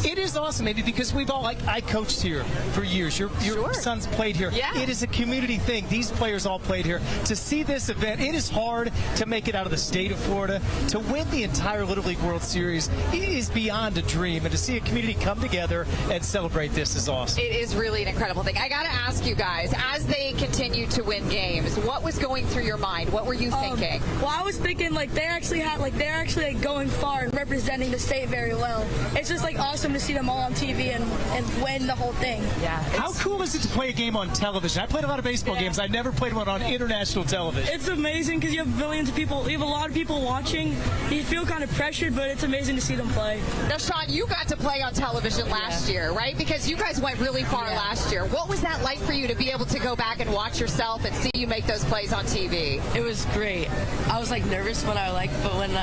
It is awesome, maybe because we've all, I coached here for years. Your sons played here. Yeah. It is a community thing. These players all played here. To see this event, it is hard to make it out of the state of Florida. To win the entire Little League World Series, it is beyond a dream. And to see a community come together and celebrate this is awesome. It is really an incredible thing. I got to ask you guys, as they continue to win games, what was going through your mind? What were you thinking? Well, I was thinking they're actually going far and representing the state very well. It's just awesome to see them all on TV and win the whole thing. Yeah. How cool is it to play a game on television? I played a lot of baseball games. I never played one on international television. It's amazing because you have billions of people. You have a lot of people watching. You feel kind of pressured, but it's amazing to see them play. Now, Sean, you got to play on television last year, right? Because you guys went really far last year. What was that like for you to be able to go back and watch yourself and see you make those plays on TV? It was great. I was nervous when but when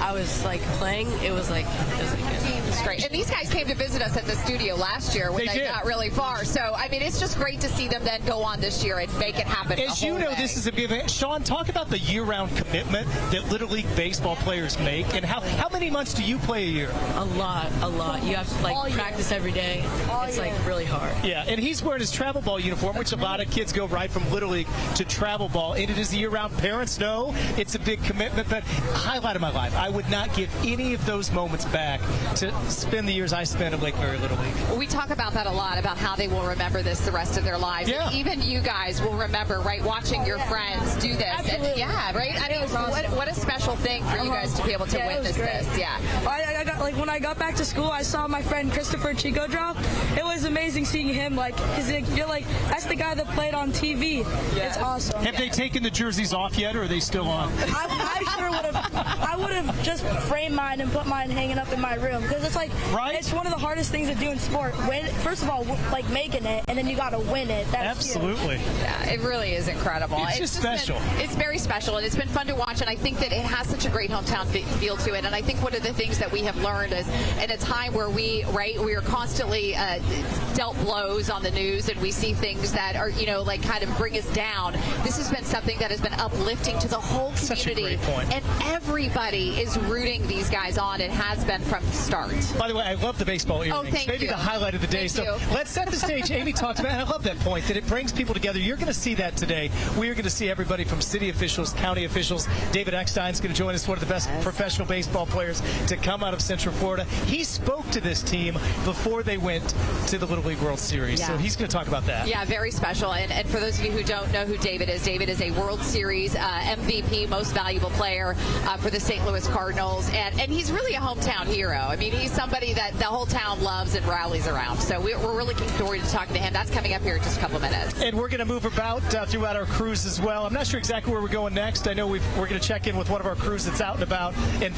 I was playing, it was good. It's great. And these guys came to visit us at the studio last year when they got really far. So, I mean, it's just great to see them then go on this year and make it happen. As you know, this is a big event. Sean, talk about the year-round commitment that Little League baseball players make. And how many months do you play a year? A lot. You have to practice every day. It's really hard. Yeah, and he's wearing his travel ball uniform, which a lot of kids go right from Little League to travel ball. And it is a year-round. Parents know it's a big commitment, but highlight of my life. I would not give any of those moments back to spend the years I spent at Lake Mary Little League. Well, we talk about that a lot, about how they will remember this the rest of their lives. Yeah. And even you guys will remember, right, watching your friends do this. Absolutely. And, yeah, right? I mean, what a special thing for you guys to be able to witness this. Yeah. I got, when I got back to school, I saw my friend Christopher Chico drop. It was amazing seeing him, because you're that's the guy that played on TV. Yes. It's awesome. Have they taken the jerseys off yet, or are they still on? I sure would have. I would have just framed mine and put mine hanging up in my room, because it's it's one of the hardest things to do in sport. First of all, making it, and then you got to win it. That's absolutely. Huge. Yeah, it really is incredible. It's just special. It's very special, and it's been fun to watch, and I think that it has such a great hometown feel to it. And I think one of the things that we have learned is in a time where we are constantly dealt blows on the news, and we see things that are, kind of bring us down. This has been something that has been uplifting to the whole community. Such a great point. And everybody is rooting these guys on. It has been from the start. By the way, I love the baseball earrings. Oh, thank Maybe you. the highlight of the day. Thank So let's set the stage. Amy talked about, and I love that point, that it brings people together. You're going to see that today. We are going to see everybody from city officials, county officials. David Eckstein's going to join us, one of the best professional baseball players to come out of Central Florida. He spoke to this team before they went to the Little League World Series. So he's going to talk about that. Yeah, very special. And for those of you who don't know who David is a World Series MVP, most valuable player for the St. Louis Cardinals. And he's really a hometown hero. I mean, he's somebody that the whole town loves and rallies around. So we're really looking forward to talking to him. That's coming up here in just a couple minutes. And we're going to move about throughout our cruise as well. I'm not sure exactly where we're going next. I know we're going to check in with one of our crews that's out and about. And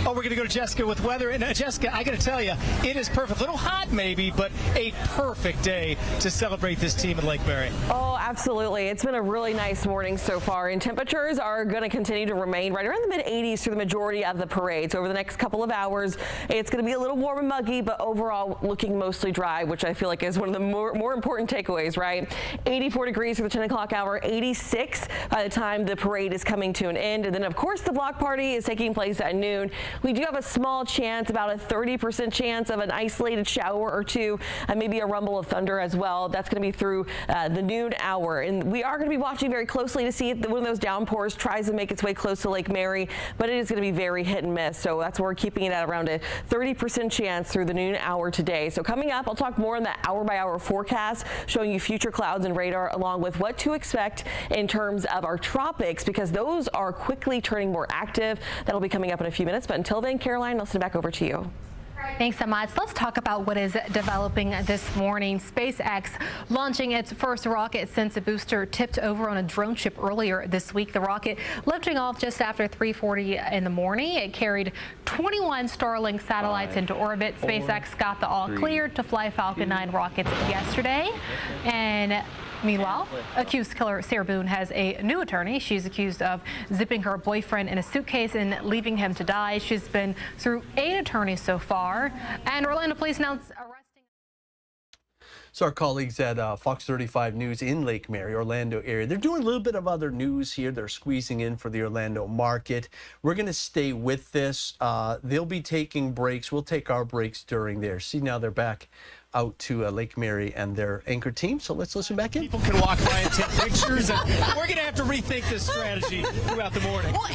we're going to go to Jessica with weather. And Jessica, I got to tell you, it is perfect. A little hot maybe, but a perfect day to celebrate this team in Lake Mary. Oh, absolutely. It's been a really nice morning so far, and temperatures are going to continue to remain right around the mid-80s for the majority of the parade. So over the next couple of hours, it's going to be a little warm and muggy, but overall looking mostly dry, which I feel like is one of the more important takeaways, right? 84 degrees for the 10 o'clock hour, 86 by the time the parade is coming to an end. And then, of course, the block party is taking place at noon. We do have a small chance, about a 30% chance of an isolated shower or two, and maybe a rumble of thunder as well. That's going to be through the noon hour. And we are going to be watching very closely to see if one of those downpours tries to make its way close to Lake Mary, but it is going to be very hit and miss. So that's where we're keeping it at around a 30% chance through the noon hour today. So coming up, I'll talk more on the hour-by-hour forecast, showing you future clouds and radar, along with what to expect in terms of our tropics, because those are quickly turning more active. That'll be coming up in a few minutes. But until then, Caroline, I'll send it back over to you. Thanks so much. Let's talk about what is developing this morning. SpaceX launching its first rocket since a booster tipped over on a drone ship earlier this week. The rocket lifting off just after 3:40 in the morning. It carried 21 Starlink satellites into orbit. SpaceX got the all clear to fly Falcon 9 rockets yesterday. And meanwhile, accused killer Sarah Boone has a new attorney. She's accused of zipping her boyfriend in a suitcase and leaving him to die. She's been through 8 attorneys so far. And Orlando police announced arresting. So our colleagues at Fox 35 News in Lake Mary, Orlando area, they're doing a little bit of other news here. They're squeezing in for the Orlando market. We're going to stay with this. They'll be taking breaks. We'll take our breaks during there. See, now they're back out to Lake Mary and their anchor team. So let's listen back in. People can walk by and take pictures, and we're going to have to rethink this strategy throughout the morning. Well,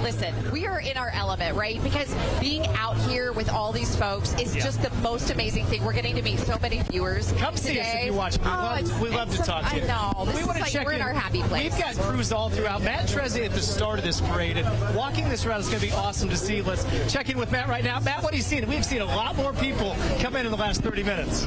listen, we are in our element, right? Because being out here with all these folks is just the most amazing thing. We're getting to meet so many viewers. Come see us if you watch. We love to talk to you. I know. We want to check we're in our happy place. We've got crews all throughout. Matt Trezzi at the start of this parade, and walking this route is going to be awesome to see. Let's check in with Matt right now. Matt, what are you seeing? We've seen a lot more people come in the last 30 minutes.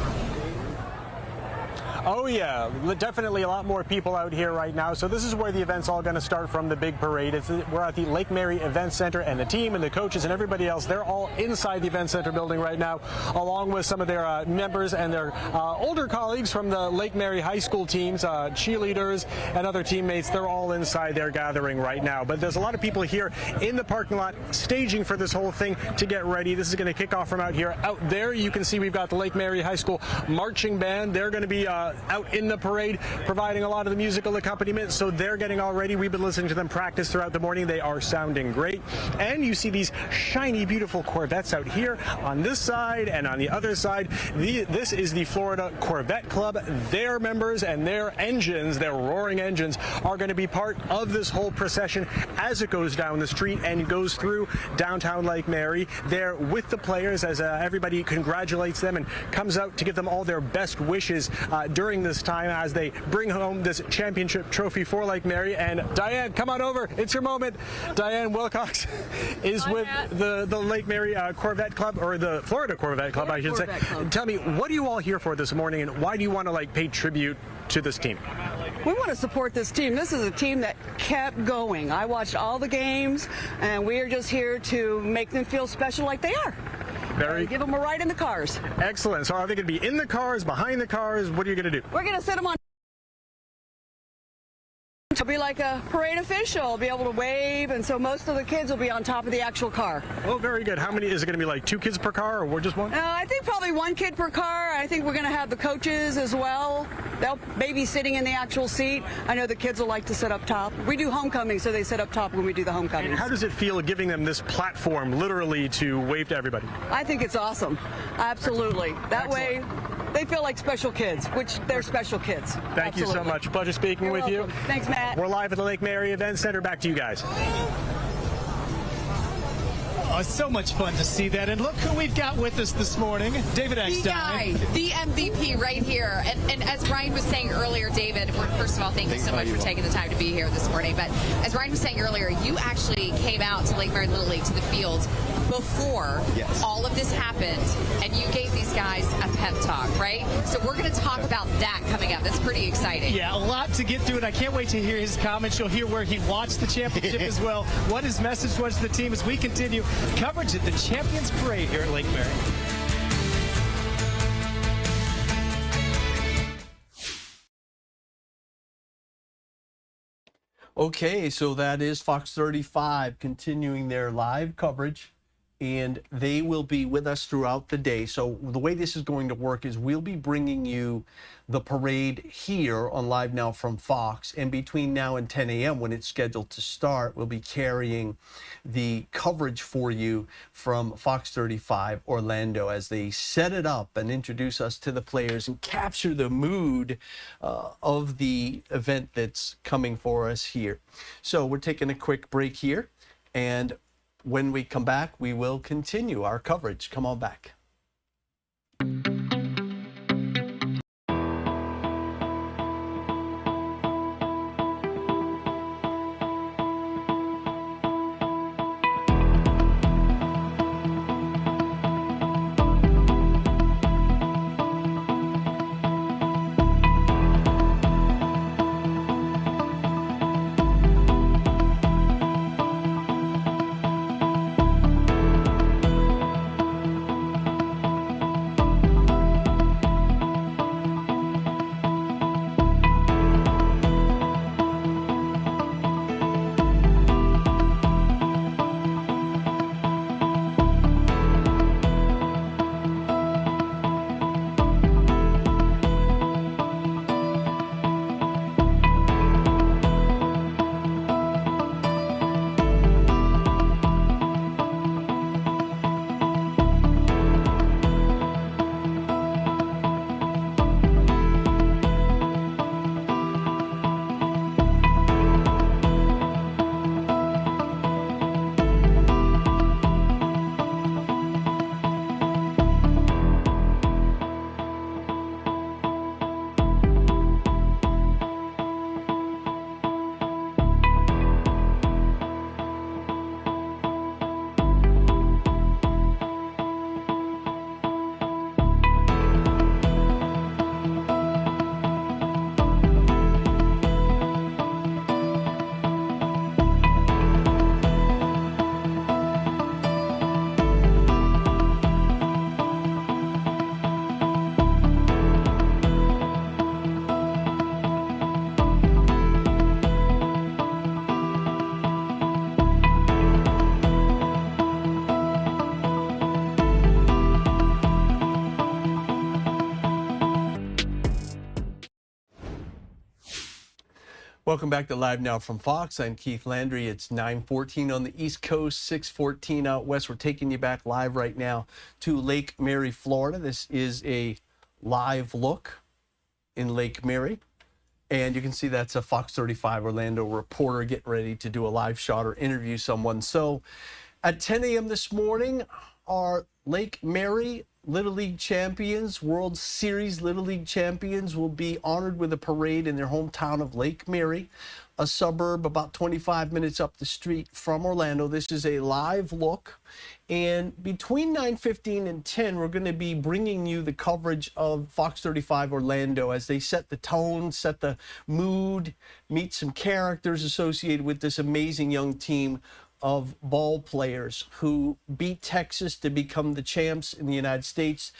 Oh yeah, definitely a lot more people out here right now. So this is where the event's all going to start from, the big parade. We're at the Lake Mary Event Center, and the team and the coaches and everybody else, they're all inside the Event Center building right now, along with some of their members and their older colleagues from the Lake Mary High School teams, cheerleaders and other teammates. They're all inside there gathering right now. But there's a lot of people here in the parking lot staging for this whole thing to get ready. This is going to kick off from out here. Out there, you can see we've got the Lake Mary High School marching band. They're going to be out in the parade providing a lot of the musical accompaniment, so they're getting all ready. We've been listening to them practice throughout the morning. They are sounding great. And you see these shiny, beautiful Corvettes out here on this side and on the other side. This is the Florida Corvette Club. Their members and their engines, their roaring engines, are going to be part of this whole procession as it goes down the street and goes through downtown Lake Mary. They're with the players as everybody congratulates them and comes out to give them all their best wishes during this time as they bring home this championship trophy for Lake Mary. And Diane, come on over. It's your moment. Diane Wilcox is with the Lake Mary Corvette Club, or the Florida Corvette Club, I should say. Tell me, what are you all here for this morning, and why do you want to pay tribute to this team? We want to support this team. This is a team that kept going. I watched all the games, and we are just here to make them feel special like they are. Give them a ride in the cars. Excellent. So are they going to be in the cars, behind the cars? What are you going to do? We're going to set them on. It'll be like a parade official, be able to wave, and so most of the kids will be on top of the actual car. Oh, very good. How many, is it going to be like 2 kids per car, or just one? I think probably 1 kid per car. I think we're going to have the coaches as well. They'll maybe sitting in the actual seat. I know the kids will like to sit up top. We do homecoming, so they sit up top when we do the homecoming. And how does it feel giving them this platform literally to wave to everybody? I think it's awesome. Absolutely. That way they feel like special kids, which they're special kids. Thank you so much. Pleasure speaking with you. Thanks, Matt. We're live at the Lake Mary Event Center. Back to you guys. Oh, it's so much fun to see that. And look who we've got with us this morning. David Xin. The guy, the MVP right here. And as Ryan was saying earlier, David, first of all, thank you so much for taking the time to be here this morning. But as Ryan was saying earlier, you actually came out to Lake Mary Little League, to the fields, before all of this happened, and you gave these guys a pep talk, right? So we're going to talk about that coming up. That's pretty exciting. Yeah, a lot to get through, and I can't wait to hear his comments. You'll hear where he watched the championship as well, what his message was to the team as we continue coverage at the Champions Parade here at Lake Mary. Okay, so that is Fox 35 continuing their live coverage, and they will be with us throughout the day. So the way this is going to work is we'll be bringing you the parade here on LiveNOW from Fox, and between now and 10 a.m. when it's scheduled to start, we'll be carrying the coverage for you from Fox 35 Orlando as they set it up and introduce us to the players and capture the mood of the event that's coming for us here. So we're taking a quick break here, and when we come back, we will continue our coverage. Come on back. Welcome back to Live Now from Fox. I'm Keith Landry. It's 9:14 on the East Coast, 6:14 out west. We're taking you back live right now to Lake Mary, Florida. This is a live look in Lake Mary. And you can see that's a Fox 35 Orlando reporter getting ready to do a live shot or interview someone. So at 10 a.m. this morning, our Lake Mary Little League champions, World Series Little League champions, will be honored with a parade in their hometown of Lake Mary, a suburb about 25 minutes up the street from Orlando. This is a live look. And between 9:15 and 10, we're going to be bringing you the coverage of Fox 35 Orlando as they set the tone, set the mood, meet some characters associated with this amazing young team of ball players who beat Texas to become the champs in the United States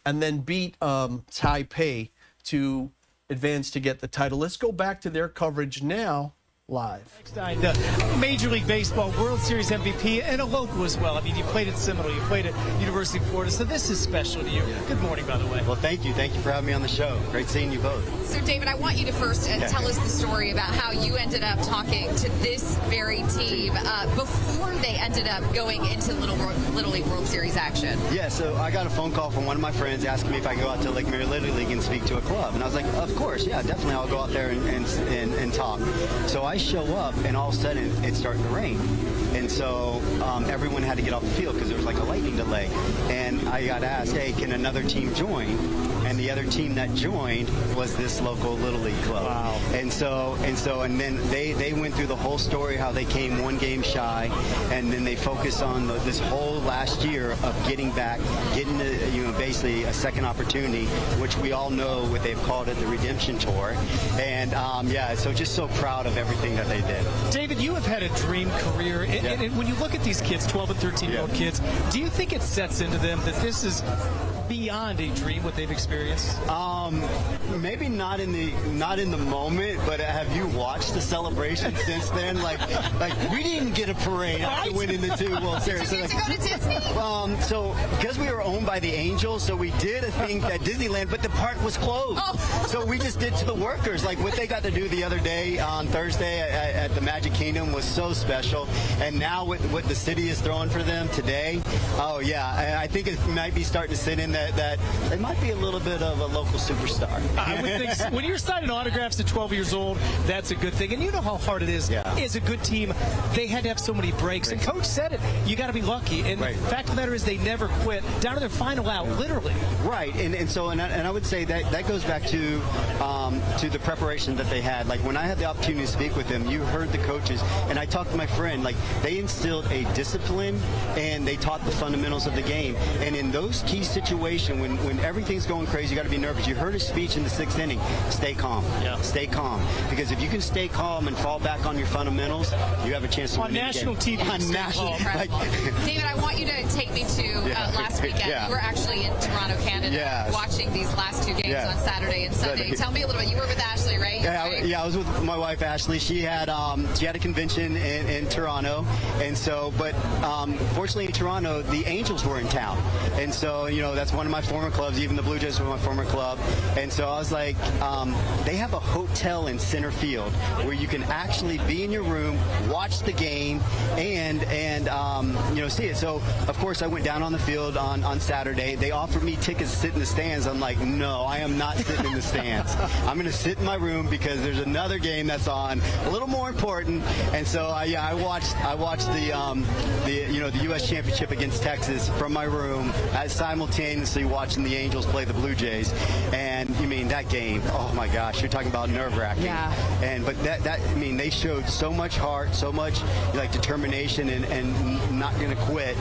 and then beat Taipei to advance to get the title. Let's go back to their coverage now. Live. The Major League Baseball World Series MVP and a local as well. I mean, you played at Seminole, you played at University of Florida, so this is special to you. Good morning, by the way. Well, thank you. Thank you for having me on the show. Great seeing you both. So, David, I want you to first tell us the story about how you ended up talking to this very team before they ended up going into Little League World Series action. Yeah, so I got a phone call from one of my friends asking me if I could go out to Lake Mary Little League and speak to a club. And I was like, of course, yeah, definitely I'll go out there and talk. So I show up, and all of a sudden it's starting to rain. And so everyone had to get off the field because there was like a lightning delay. And I got asked, hey, can another team join? And the other team that joined was this local Little League club. Wow. And then they went through the whole story, how they came one game shy, and then they focused on this whole last year of getting basically a second opportunity, which we all know what they've called it, the Redemption Tour. And so just so proud of everything that they did. David, you have had a dream career. And when you look at these kids, 12 and 13-year-old kids, do you think it sets into them that this is beyond a dream what they've experienced? Maybe not in the moment, but have you watched the celebration since then? Like we didn't get a parade after winning the 2 World Series. Did you get to go to Disney? So because we were owned by the Angels, so we did a thing at Disneyland, but the park was closed. Oh. So we just did to the workers. Like what they got to do the other day on Thursday at the Magic Kingdom was so special. And now with what the city is throwing for them today, oh yeah, I think it might be starting to sit in that it might be a little bit of a local superstar. I would think so. When you're signing autographs at 12 years old, that's a good thing. And you know how hard it is. Yeah. As a good team, they had to have so many breaks. And Coach said it, you got to be lucky. And the fact of the matter is they never quit, down to their final out, literally. Right. And I would say that goes back to the preparation that they had. Like when I had the opportunity to speak with them, you heard the coaches, and I talked to my friend, like they instilled a discipline and they taught the fundamentals of the game. And in those key situations, when everything's going crazy, you got to be nervous. You heard his speech in the 6th inning. Stay calm. Yeah. Stay calm. Because if you can stay calm and fall back on your fundamentals, you have a chance to win on national the game. TV. On national TV. David, I want you to take me to last weekend. Yeah. You were actually in Toronto, Canada, watching these last 2 games on Saturday and Sunday. Tell me a little bit. You were with Ashley, right? Yeah, I was with my wife Ashley. She had a convention in Toronto, and so, but fortunately in Toronto, the Angels were in town, and so that's one of my former clubs. Even the Blue Jays were my former club, and so I was like, they have a hotel in center field where you can actually be in your room, watch the game, and see it. So of course I went down on the field on Saturday. They offered me tickets to sit in the stands. I'm like, no, I am not sitting in the stands. I'm going to sit in my room because there's another game that's on, a little more important. And so I watched the U.S. Championship against Texas from my room, simultaneously watching the Angels play the Blue Jays. And that game, oh my gosh, you're talking about nerve-wracking. Yeah. But they showed so much heart, so much determination, and not going to quit.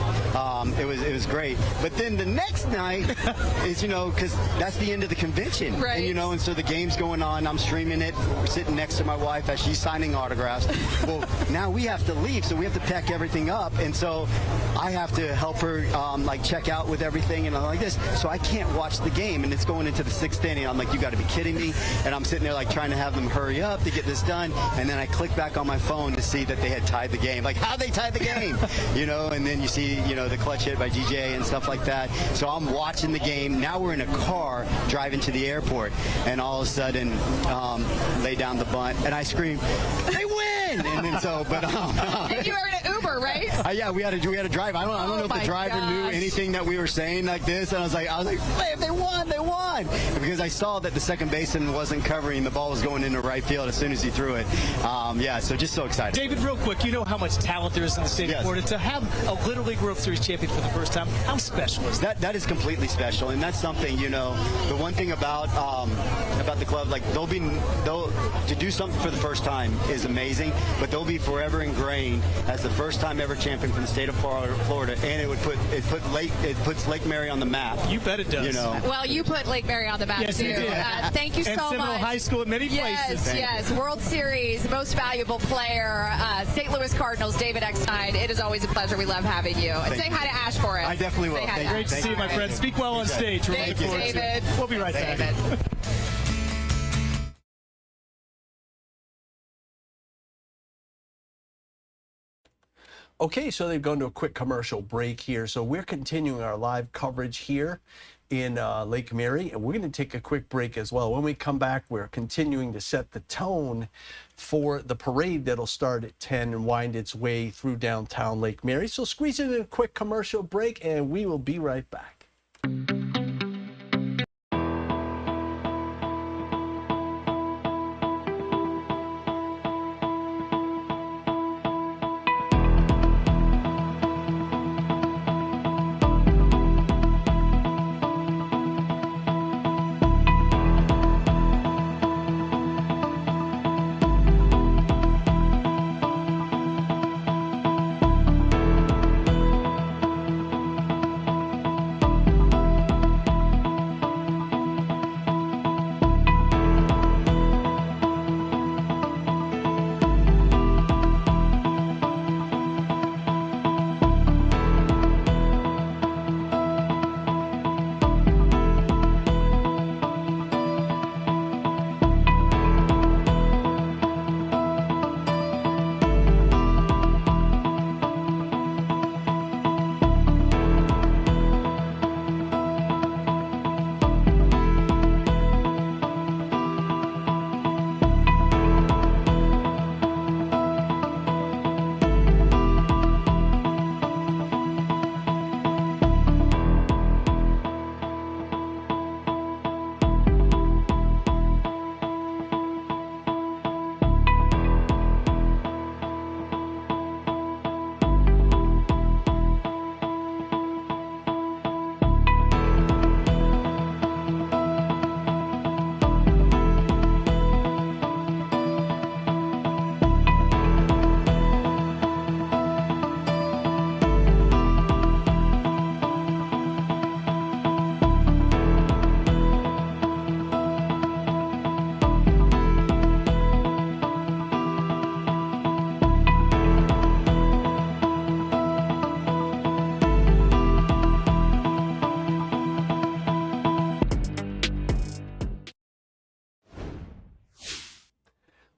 It was great. But then the next night is because that's the end of the convention, right? And so the game's going on. I'm streaming it. We're sitting next to my wife as she's signing autographs. Well, now we have to leave, so we have to pack everything up, and so I have to help her check out with everything and all like this. this, so I can't watch the game. And it's going into the 6th inning. I'm like, you got to be kidding me. And I'm sitting there like trying to have them hurry up to get this done. And then I click back on my phone to see that they had tied the game. Like, how'd they tie the game? You know, and then you see, you know, the clutch hit by DJ and stuff like that. So I'm watching the game. Now we're in a car driving to the airport. And all of a sudden, lay down the bunt. And I scream, they win! And then so, but... and you were in an Uber, right? Yeah, we had to drive. I don't know if the driver knew anything that we were saying like this. And I was like, hey, they won. Because I saw that the second baseman wasn't covering. The ball was going into right field as soon as he threw it. Yeah, so just so excited. David, real quick, you know how much talent there is in the state of Florida. To have a Little League World Series champion for the first time, how special is that? That is completely special, and that's something, you know, the one thing about the club, like they'll to do something for the first time is amazing, but they'll be forever ingrained as the first time ever champion from the state of Florida, and it puts Lake Mary on the map. You bet it does. You know. Well, you put Lake Mary on the map yes, too. You did. Thank you so much. Seminole High School in many places. Yes. World Series most valuable player, St. Louis Cardinals, David Eckstein. It is always a pleasure. We love having you. And say hi to Ash for us. I definitely will. Great to see you, my friend. Speak well on stage. Thank you, David. We'll be right back. Okay, so they've gone to a quick commercial break here. So we're continuing our live coverage here in Lake Mary, and we're going to take a quick break as well. When we come back, we're continuing to set the tone for the parade that'll start at 10 and wind its way through downtown Lake Mary. So squeeze in a quick commercial break, and we will be right back.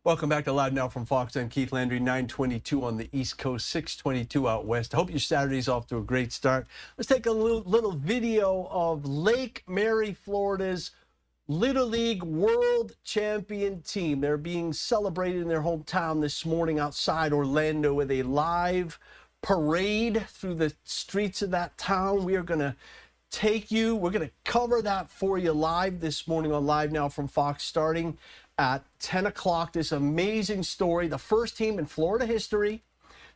Welcome back to LiveNOW from Fox. I'm Keith Landry, 9:22 on the East Coast, 6:22 out west. I hope your Saturday's off to a great start. Let's take a little video of Lake Mary, Florida's Little League World Champion team. They're being celebrated in their hometown this morning outside Orlando with a live parade through the streets of that town. We are going to we're going to cover that for you live this morning on LiveNOW from Fox, starting at 10 o'clock. This amazing story, the first team in Florida history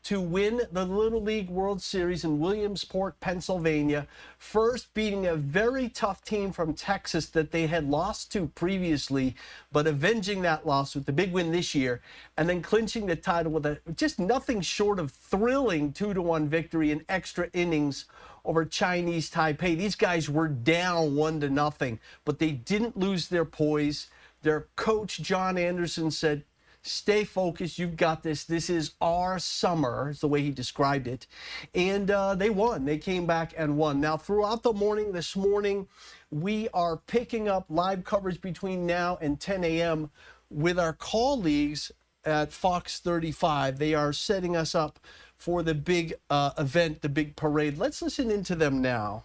to win the Little League World Series in Williamsport, Pennsylvania, first beating a very tough team from Texas that they had lost to previously, but avenging that loss with the big win this year, and then clinching the title with a just nothing short of thrilling 2-1 victory in extra innings over Chinese Taipei. These guys were down 1-0, but they didn't lose their poise. Their coach, John Anderson, said, Stay focused. You've got this. This is our summer, is the way he described it. And they won. They came back and won. Now, throughout the morning, this morning, we are picking up live coverage between now and 10 a.m. with our colleagues at Fox 35. They are setting us up for the big event, the big parade. Let's listen into them now.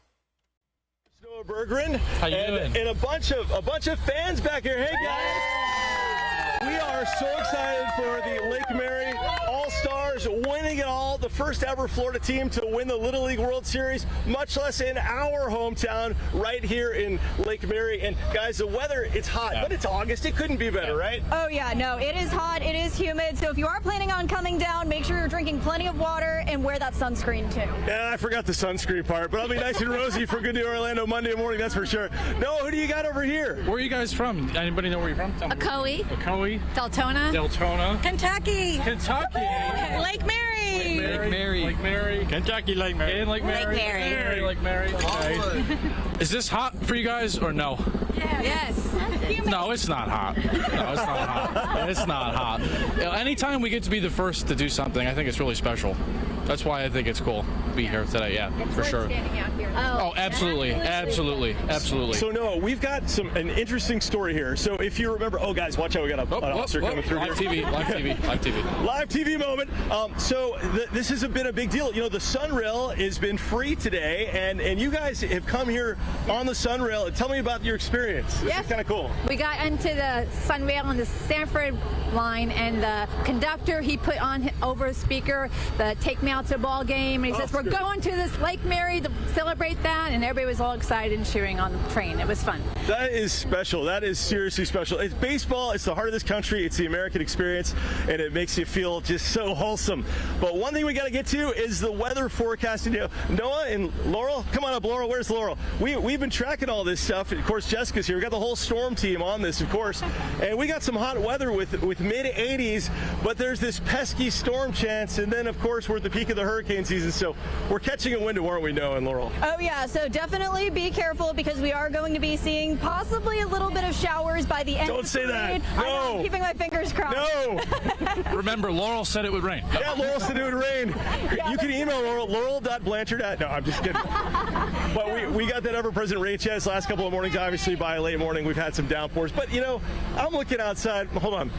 Noah Berggren, How you doing? And a bunch of fans back here. Hey guys, we are so excited for the Lake Mary All-Stars winning it all, the first ever Florida team to win the Little League World Series, much less in our hometown right here in Lake Mary. And guys, the weather, it's hot, but it's August. It couldn't be better, right? Oh yeah, no, it is hot, it is humid. So if you are planning on coming down, make sure you're drinking plenty of water and wear that sunscreen too. Yeah, I forgot the sunscreen part, but I'll be nice and rosy for Good Day Orlando Monday morning, that's for sure. Noah, who do you got over here? Where are you guys from? Anybody know where you're from? Ocoee. Ocoee. Deltona. Deltona. Kentucky. Kentucky. Lake Mary. Lake Mary. Lake Mary. Kentucky, Lake Mary. And Lake Mary. Lake Mary. Lake Mary. Okay. Is this hot for you guys or no? Yes. No, it's not hot. No, it's not hot. It's not hot. You know, anytime we get to be the first to do something, I think it's really special. That's why I think it's cool to be here today. Yeah, for sure. Oh, absolutely, absolutely, absolutely. So Noah, we've got an interesting story here. So if you remember, oh guys, watch out, we got an officer coming through live here. Live TV. Live TV moment. So this has been a big deal. You know, the Sunrail has been free today, and you guys have come here on the Sunrail. Tell me about your experience. This is kind of cool. We got into the Sunrail on the Sanford line, and the conductor, he put on over a speaker the "Take Me Out to a Ball Game," and he says, "We're going to this Lake Mary to celebrate that," and everybody was all excited and cheering on the train. It was fun. That is special. That is seriously special. It's baseball. It's the heart of this country. It's the American experience, and it makes you feel just so wholesome. But one thing we got to get to is the weather forecasting. Noah and Laurel, come on up, Laurel. Where's Laurel? We've been tracking all this stuff. Of course, Jessica's here. We got the whole storm team on this, of course, and we got some hot weather with mid 80s. But there's this pesky storm chance, and then of course we're at the peak of the hurricane season. So we're catching a window, aren't we, Noah and Laurel? Oh yeah. So definitely be careful because we are going to be seeing possibly a little bit of showers by the end. Don't of the say that. parade. No. I know, I'm keeping my fingers crossed. No. Remember, Laurel said it would rain. Yeah, Laurel said it would rain. You can email Laurel, laurel.blanchard. No, I'm just kidding. But we got that ever-present rain chance last couple of mornings. Obviously, by late morning, we've had some downpours. But, you know, I'm looking outside. Hold on.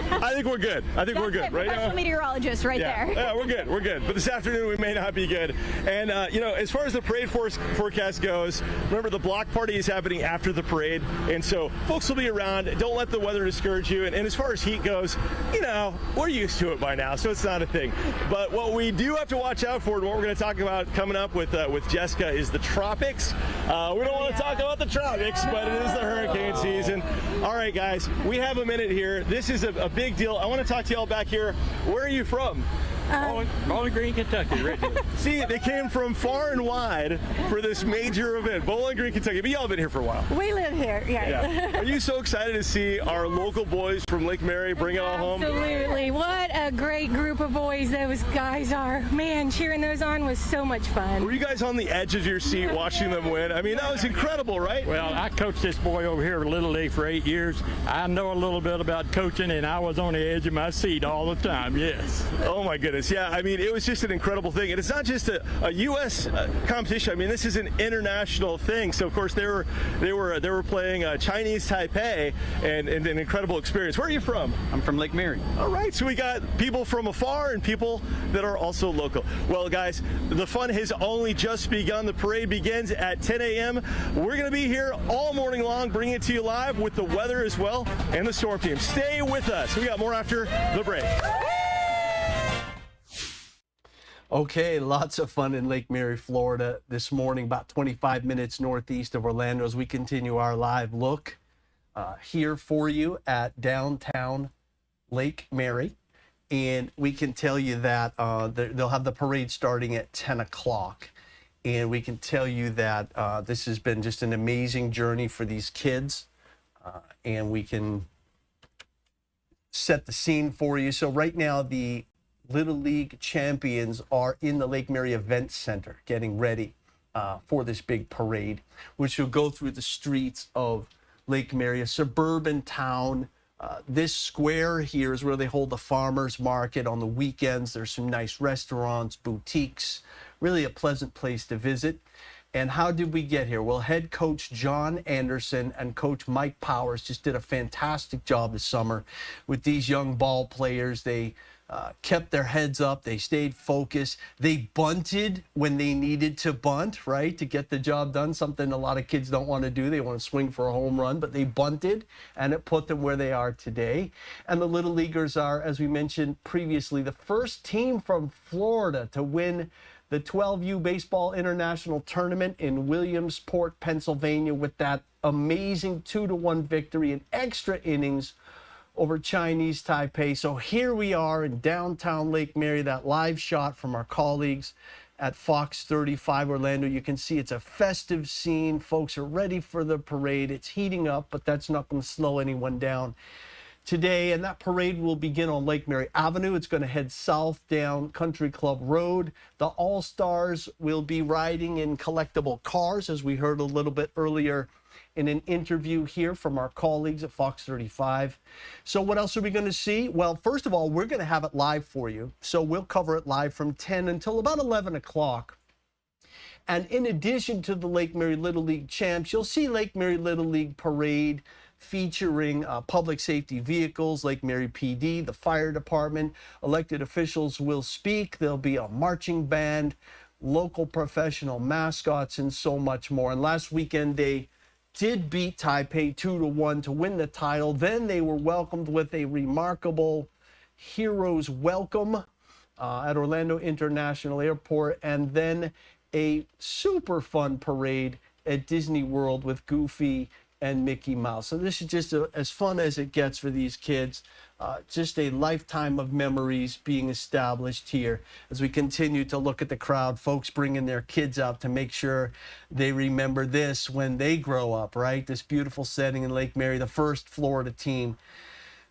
I think we're good. I think we're good. Right now? Professional meteorologist right there. Yeah, we're good. We're good. But this afternoon, we may not be good. And, you know, as far as the parade forecast goes, remember the block party is happening after the parade. And so folks will be around. Don't let the weather discourage you. And as far as heat goes, you know, we're used to it by now, so it's not a thing. But what we do have to watch out for, and what we're going to talk about coming up with Jessica, is the tropics. We don't want to talk about the tropics, but it is the hurricane season. All right, guys, we have a minute here. This is a big deal. I want to talk to y'all back here. Where are you from? Bowling Green, Kentucky. Right. See, they came from far and wide for this major event. Bowling Green, Kentucky. But y'all have been here for a while. We live here, yeah. Are you so excited to see our local boys from Lake Mary bring it all home? Absolutely. What a great group of boys those guys are. Man, cheering those on was so much fun. Were you guys on the edge of your seat watching them win? I mean, that was incredible, right? Well, I coached this boy over here at Little League for 8 years. I know a little bit about coaching, and I was on the edge of my seat all the time, yes. Oh, my goodness. Yeah, I mean, it was just an incredible thing. And it's not just a U.S. competition. I mean, this is an international thing. So, of course, they were playing Chinese Taipei, and an incredible experience. Where are you from? I'm from Lake Mary. All right, so we got people from afar and people that are also local. Well, guys, the fun has only just begun. The parade begins at 10 a.m. We're going to be here all morning long, bringing it to you live with the weather as well and the storm team. Stay with us. We got more after the break. Okay, lots of fun in Lake Mary, Florida this morning, about 25 minutes northeast of Orlando, as we continue our live look here for you at downtown Lake Mary. And we can tell you that they'll have the parade starting at 10 o'clock. And we can tell you that this has been just an amazing journey for these kids. And we can set the scene for you. So right now, the Little League champions are in the Lake Mary Event Center getting ready for this big parade, which will go through the streets of Lake Mary, a suburban town This square here is where they hold the farmers market on the weekends. There's some nice restaurants, boutiques, really a pleasant place to visit. And how did we get here? Well, head coach John Anderson and coach Mike Powers just did a fantastic job this summer with these young ball players. They kept their heads up. They stayed focused. They bunted when they needed to bunt, right, to get the job done, something a lot of kids don't want to do. They want to swing for a home run, but they bunted, and it put them where they are today. And the Little Leaguers are, as we mentioned previously, the first team from Florida to win the 12U Baseball International Tournament in Williamsport, Pennsylvania, with that amazing 2-1 victory in extra innings over Chinese Taipei. So here we are in downtown Lake Mary, that live shot from our colleagues at Fox 35 Orlando. You can see it's a festive scene. Folks are ready for the parade. It's heating up, but that's not going to slow anyone down today. And that parade will begin on Lake Mary Avenue. It's going to head south down Country Club Road. The All-Stars will be riding in collectible cars, as we heard a little bit earlier in an interview here from our colleagues at Fox 35. So what else are we going to see? Well, first of all, we're going to have it live for you. So we'll cover it live from 10 until about 11 o'clock. And in addition to the Lake Mary Little League champs, you'll see Lake Mary Little League parade featuring public safety vehicles, Lake Mary PD, the fire department. Elected officials will speak. There'll be a marching band, local professional mascots, and so much more. And last weekend, they did beat Taipei 2-1 to win the title. Then they were welcomed with a remarkable hero's welcome at Orlando International Airport, and then a super fun parade at Disney World with Goofy and Mickey Mouse. So this is just as fun as it gets for these kids. Just a lifetime of memories being established here as we continue to look at the crowd, folks bringing their kids out to make sure they remember this when they grow up, right? This beautiful setting in Lake Mary, the first Florida team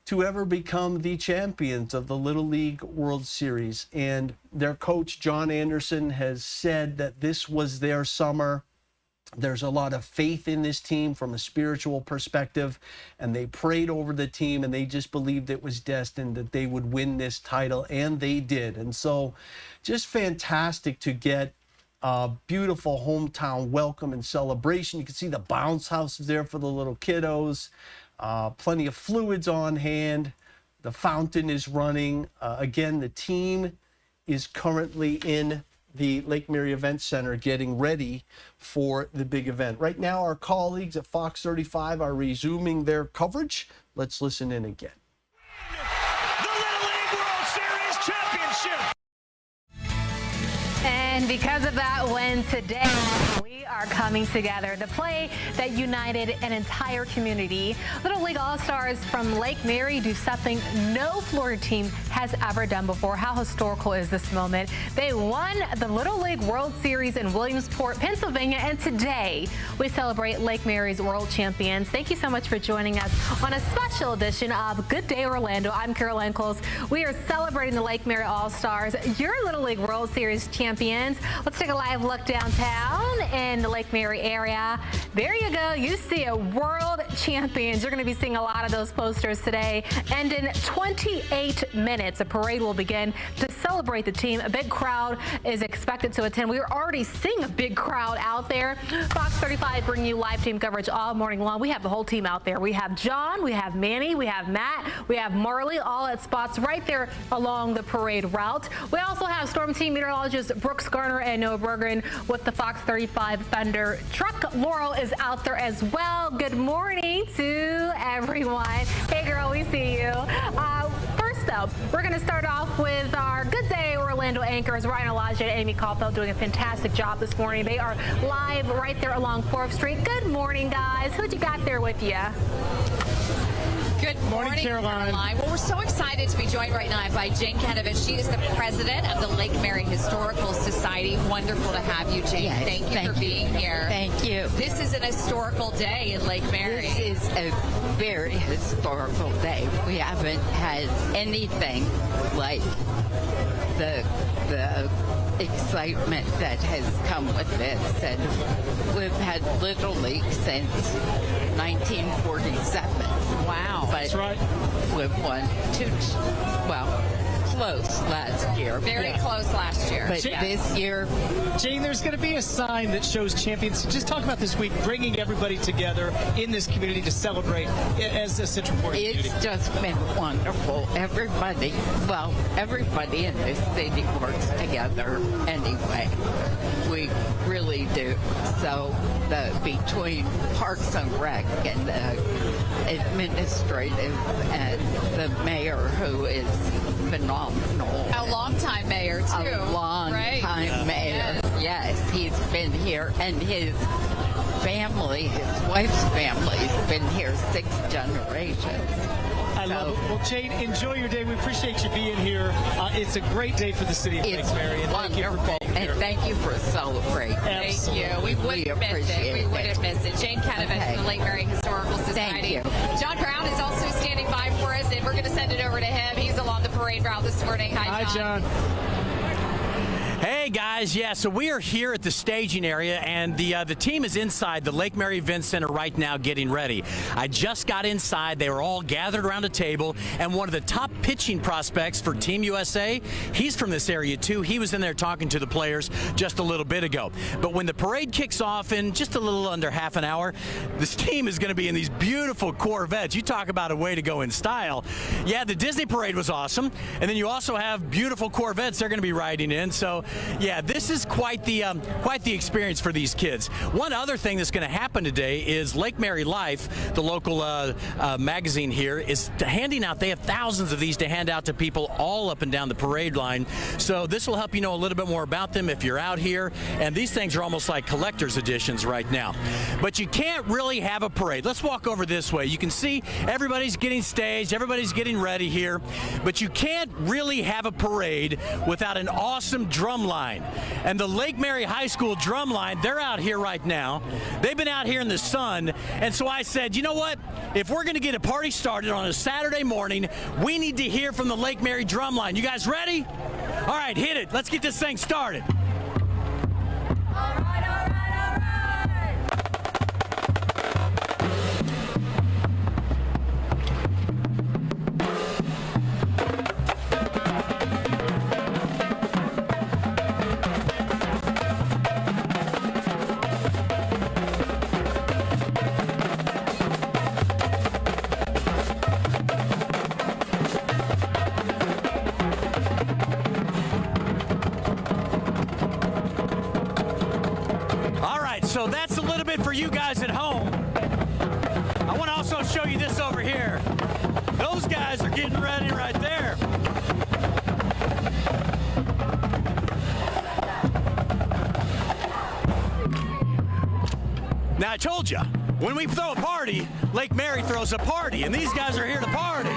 to ever become the champions of the Little League World Series. And their coach, John Anderson, has said that this was their summer. There's a lot of faith in this team from a spiritual perspective, and they prayed over the team, and they just believed it was destined that they would win this title, and they did. And so just fantastic to get a beautiful hometown welcome and celebration. You can see the bounce houses there for the little kiddos, plenty of fluids on hand. The fountain is running. Again, the team is currently in the Lake Mary Event Center getting ready for the big event. Right now, our colleagues at Fox 35 are resuming their coverage. Let's listen in again. The Little League World Series Championship. And because of that win today, we are coming together. The play that united an entire community. Little League All-Stars from Lake Mary do something no Florida team has ever done before. How historical is this moment? They won the Little League World Series in Williamsport, Pennsylvania, and today we celebrate Lake Mary's world champions. Thank you so much for joining us on a special edition of Good Day Orlando. I'm Caroline Close. We are celebrating the Lake Mary All-Stars, your Little League World Series champions. Let's take a live look downtown in the Lake Mary area. There you go. You see a world champions. You're going to be seeing a lot of those posters today. And in 28 minutes, a parade will begin to celebrate the team. A big crowd is expected to attend. We are already seeing a big crowd out there. Fox 35 bringing you live team coverage all morning long. We have the whole team out there. We have John, we have Manny, we have Matt, we have Marley, all at spots right there along the parade route. We also have Storm Team meteorologists Brooks Garner and Noah Bergen with the Fox 35 Thunder truck. Laurel is out there as well. Good morning to everyone. Hey girl, we see you. First up, we're going to start off with our Good Day Orlando anchors, Ryan Elijah and Amy Caulfield, doing a fantastic job this morning. They are live right there along 4th Street. Good morning, guys. Who'd you got there with you? Good morning, Caroline. Well, we're so excited to be joined right now by Jane Kenovich. She is the president of the Lake Mary Historical Society. Wonderful to have you, Jane. Yes, thank you for being here. Thank you. This is an historical day in Lake Mary. This is a very historical day. We haven't had anything like the excitement that has come with this. And we've had Little League since 1947. Wow. But that's right. We won close last year. Very close last year. But this year, Jane, there's going to be a sign that shows champions. Just talk about this week, bringing everybody together in this community to celebrate as a Central Florida community. It's just been wonderful. Everybody in this city works together anyway. We really do. So between Parks and Rec and the administrative and the mayor, who is phenomenal. A long-time mayor, too. A long-time mayor. Yes, he's been here, and his family, his wife's family, has been here 6 generations. I love it. Well, Jane, enjoy your day. We appreciate you being here. It's a great day for the city of Lake Mary. And wonderful. And thank you for celebrating. Thank you. We wouldn't miss it. We wouldn't miss it. Jane Canavan from the Lake Mary Historical Society. Thank you. John Brown is also standing by for us, and we're going to send it over to him. He's along the parade route this morning. Hi, John. Hey guys, so we are here at the staging area, and the team is inside the Lake Mary Event Center right now getting ready. I just got inside. They were all gathered around a table, and one of the top pitching prospects for Team USA, he's from this area too. He was in there talking to the players just a little bit ago. But when the parade kicks off in just a little under half an hour, this team is going to be in these beautiful Corvettes. You talk about a way to go in style. Yeah, the Disney parade was awesome, and then you also have beautiful Corvettes they're going to be riding in. So yeah, this is quite the experience for these kids. One other thing that's going to happen today is Lake Mary Life, the local magazine here, is handing out. They have thousands of these to hand out to people all up and down the parade line. So this will help you know a little bit more about them if you're out here. And these things are almost like collector's editions right now. But you can't really have a parade. Let's walk over this way. You can see everybody's getting staged, everybody's getting ready here. But you can't really have a parade without an awesome drum line. And the Lake Mary High School drum line, they're out here right now. They've been out here in the sun. And so I said, you know what? If we're going to get a party started on a Saturday morning, we need to hear from the Lake Mary drum line. You guys ready? All right, hit it. Let's get this thing started. So that's a little bit for you guys at home. I want to also show you this over here. Those guys are getting ready right there. Now I told you, when we throw a party, Lake Mary throws a party, and these guys are here to party.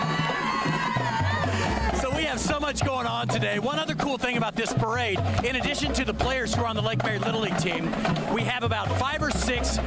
So we have so much going on today. One other cool thing about this parade, in addition to the players who are on the Lake Mary Little League team, we have about 5 or 6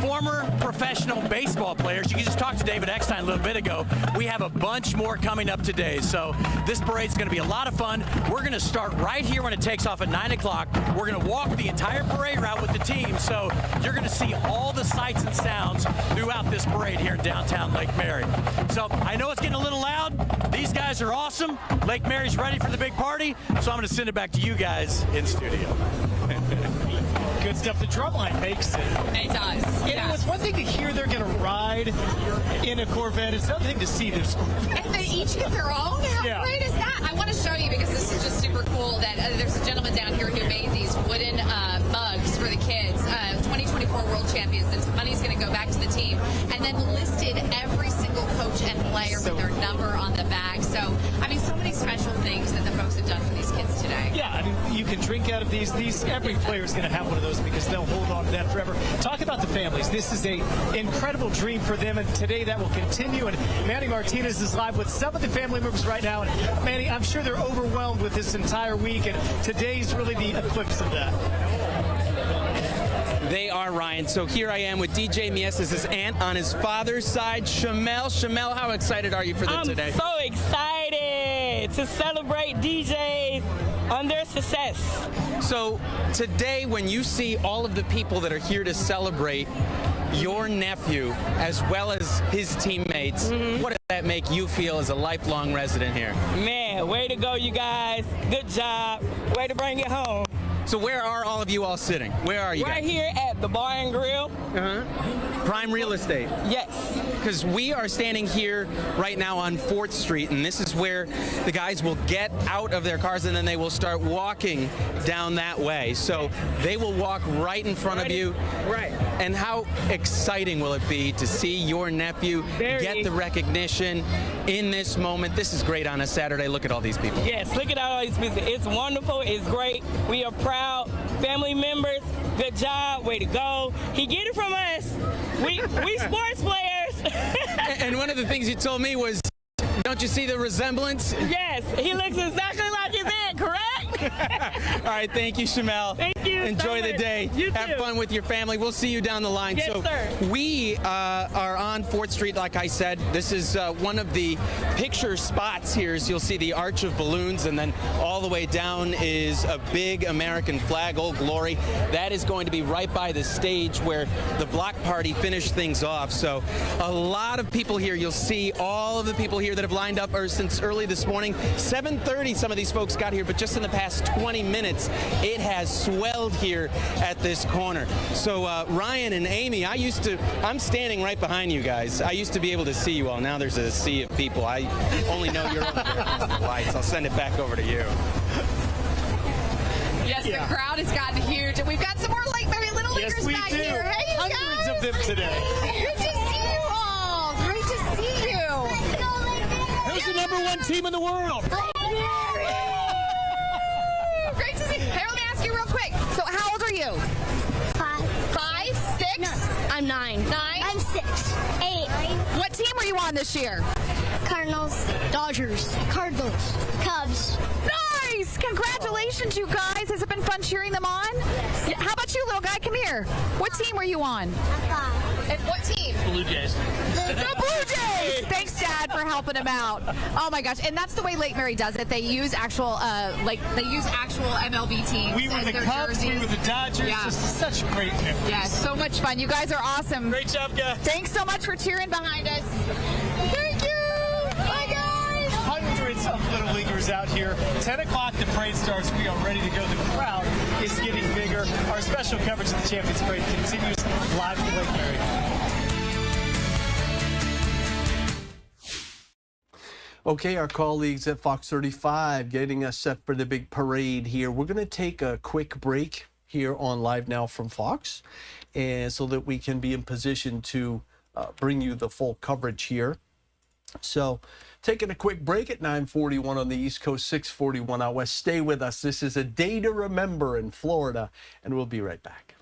former professional baseball players. You can just talk to David Eckstein a little bit ago. We have a bunch more coming up today. So this parade's going to be a lot of fun. We're going to start right here when it takes off at 9 o'clock. We're going to walk the entire parade route with the team. So you're going to see all the sights and sounds throughout this parade here in downtown Lake Mary. So I know it's getting a little loud. These guys are awesome. Lake Mary's ready for the big party, so I'm going to send it back to you guys in studio. Good stuff. The drum line makes it. It does. Yeah. It's one thing to hear they're going to ride in a Corvette. It's another thing to see this Corvette. And they each get their own? How great is that? I want to show you, because this is just super cool, that there's a gentleman down here who made these wooden mugs for the kids, 2024 World Champions. The money's going to go back to the team. And then listed every single coach and player with their number on the bag. So, I mean, so many special things that the folks have done for these kids today. Yeah, I mean, you can drink out of these. Every player is going to have one of those because they'll hold on to that forever. Talk about the families. This is an incredible dream for them, and today that will continue. And Manny Martinez is live with some of the family members right now. And Manny, I'm sure they're overwhelmed with this entire week, and today's really the eclipse of that. They are, Ryan. So here I am with DJ Mies's aunt on his father's side, Shamel. Shamel, how excited are you for them today? I'm so excited to celebrate DJs on their success. So today, when you see all of the people that are here to celebrate, your nephew as well as his teammates. What does that make you feel as a lifelong resident here? Man, way to go, you guys. Good job. Way to bring it home. So where are all of you all sitting? Where are you Right guys? here at the Bar and Grill. Prime real estate. Yes. Because we are standing here right now on 4th Street, and this is where the guys will get out of their cars and then they will start walking down that way. So they will walk right in front of you. Right. And how exciting will it be to see your nephew get the recognition in this moment? This is great on a Saturday. Look at all these people. Yes, look at all these people. It's wonderful. It's great. We are proud family members. Good job. Way to go. He get it from us. We sports players. And one of the things you told me was, don't you see the resemblance? Yes, he looks exactly like his aunt, correct? All right, thank you, Shamel. Thank you. Enjoy the day. You Have too. fun with your family. We'll see you down the line. Yes, so sir. we are on 4th Street, like I said. This is one of the picture spots here. So you'll see the arch of balloons, and then all the way down is a big American flag, Old Glory. That is going to be right by the stage where the block party finished things off. So a lot of people here. You'll see all of the people here that have lined up since early this morning. 7:30 some of these folks got here, but just in the past 20 minutes, it has swelled here at this corner. So Ryan and Amy, I'm standing right behind you guys. I used to be able to see you all. Now there's a sea of people. I only know you're over there because of the lights. I'll send it back over to you. Yes, the crowd has gotten huge. And we've got some more Lake Mary Little Leaguers back here. Hey, you Hundreds guys. of them today. Good to see you all. Great to see you. Who's the #1 team in the world? Great to see you. Hey, let me ask you real quick. So how old are you? 5. 5? 6? No, I'm 9. 9? I'm 6. 8. What team were you on this year? Cardinals. Dodgers. Cardinals. Cubs. Nice! Congratulations, you guys. Has it been fun cheering them on? Yes. How about you, little guy? Come here. What team were you on? 5. And what team? Blue Jays. The Blue Jays! Thanks, Dad, for helping him out. Oh my gosh! And that's the way Lake Mary does it. They use actual, actual MLB teams. We were as the their Cubs. jerseys. We were the Dodgers. Yeah. Just such great memories. Yeah, so much fun. You guys are awesome. Great job, guys. Thanks so much for cheering behind us. Thank you. Bye, guys. Hundreds of Little Leaguers out here. 10 o'clock, the parade starts. We are ready to go. The crowd is getting bigger. Our special coverage of the Champions Parade continues live from Lake Mary. Okay, our colleagues at Fox 35 getting us set for the big parade here. We're going to take a quick break here on Live Now from Fox, and so that we can be in position to bring you the full coverage here. So taking a quick break at 9:41 on the East Coast, 6:41 out west. Stay with us. This is a day to remember in Florida, and we'll be right back.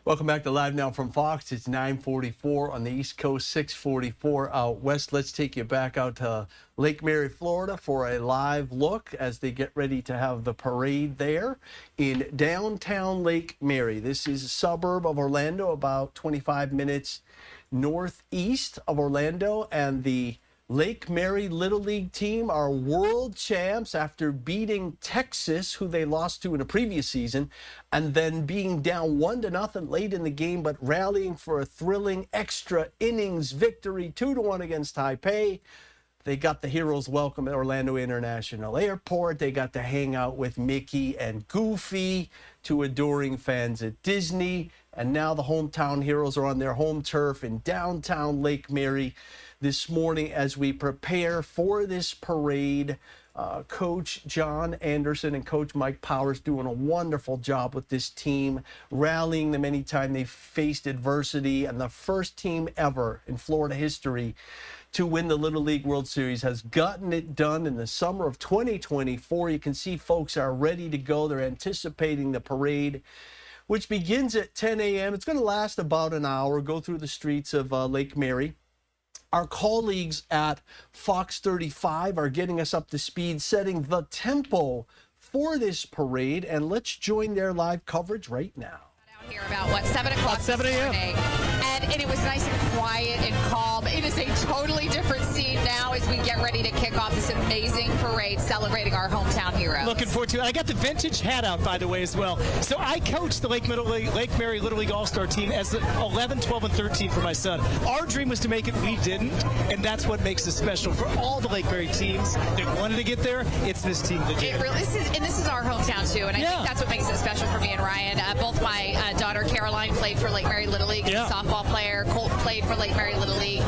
Welcome back to Live Now from Fox. It's 9:44 on the East Coast, 6:44 out west. Let's take you back out to Lake Mary, Florida for a live look as they get ready to have the parade there in downtown Lake Mary. This is a suburb of Orlando, about 25 minutes northeast of Orlando, and the Lake Mary Little League team are world champs after beating Texas, who they lost to in a previous season, and then being down 1-0 late in the game, but rallying for a thrilling extra innings victory, 2-1 against Taipei. They got the heroes welcome at Orlando International Airport. They got to hang out with Mickey and Goofy, two adoring fans at Disney. And now the hometown heroes are on their home turf in downtown Lake Mary this morning as we prepare for this parade. Coach John Anderson and Coach Mike Powers doing a wonderful job with this team, rallying them anytime they faced adversity. And the first team ever in Florida history to win the Little League World Series has gotten it done in the summer of 2024. You can see folks are ready to go. They're anticipating the parade, which begins at 10 a.m. It's going to last about an hour, go through the streets of Lake Mary. Our colleagues at Fox 35 are getting us up to speed, setting the tempo for this parade, and let's join their live coverage right now. Here about 7 o'clock this morning, and it was nice and quiet and calm. It is a totally different scene now as we get ready to kick off this amazing parade celebrating our hometown heroes. Looking forward to it. I got the vintage hat out, by the way, as well. So I coached the Lake Mary Little League All-Star team as 11, 12, and 13 for my son. Our dream was to make it. We didn't, and that's what makes it special for all the Lake Mary teams that wanted to get there. It's this team that did. It really this is our hometown too, and I think that's what makes it special for me and Ryan. Both my daughter Caroline played for Lake Mary Little League, softball player. Colt played for Lake Mary Little League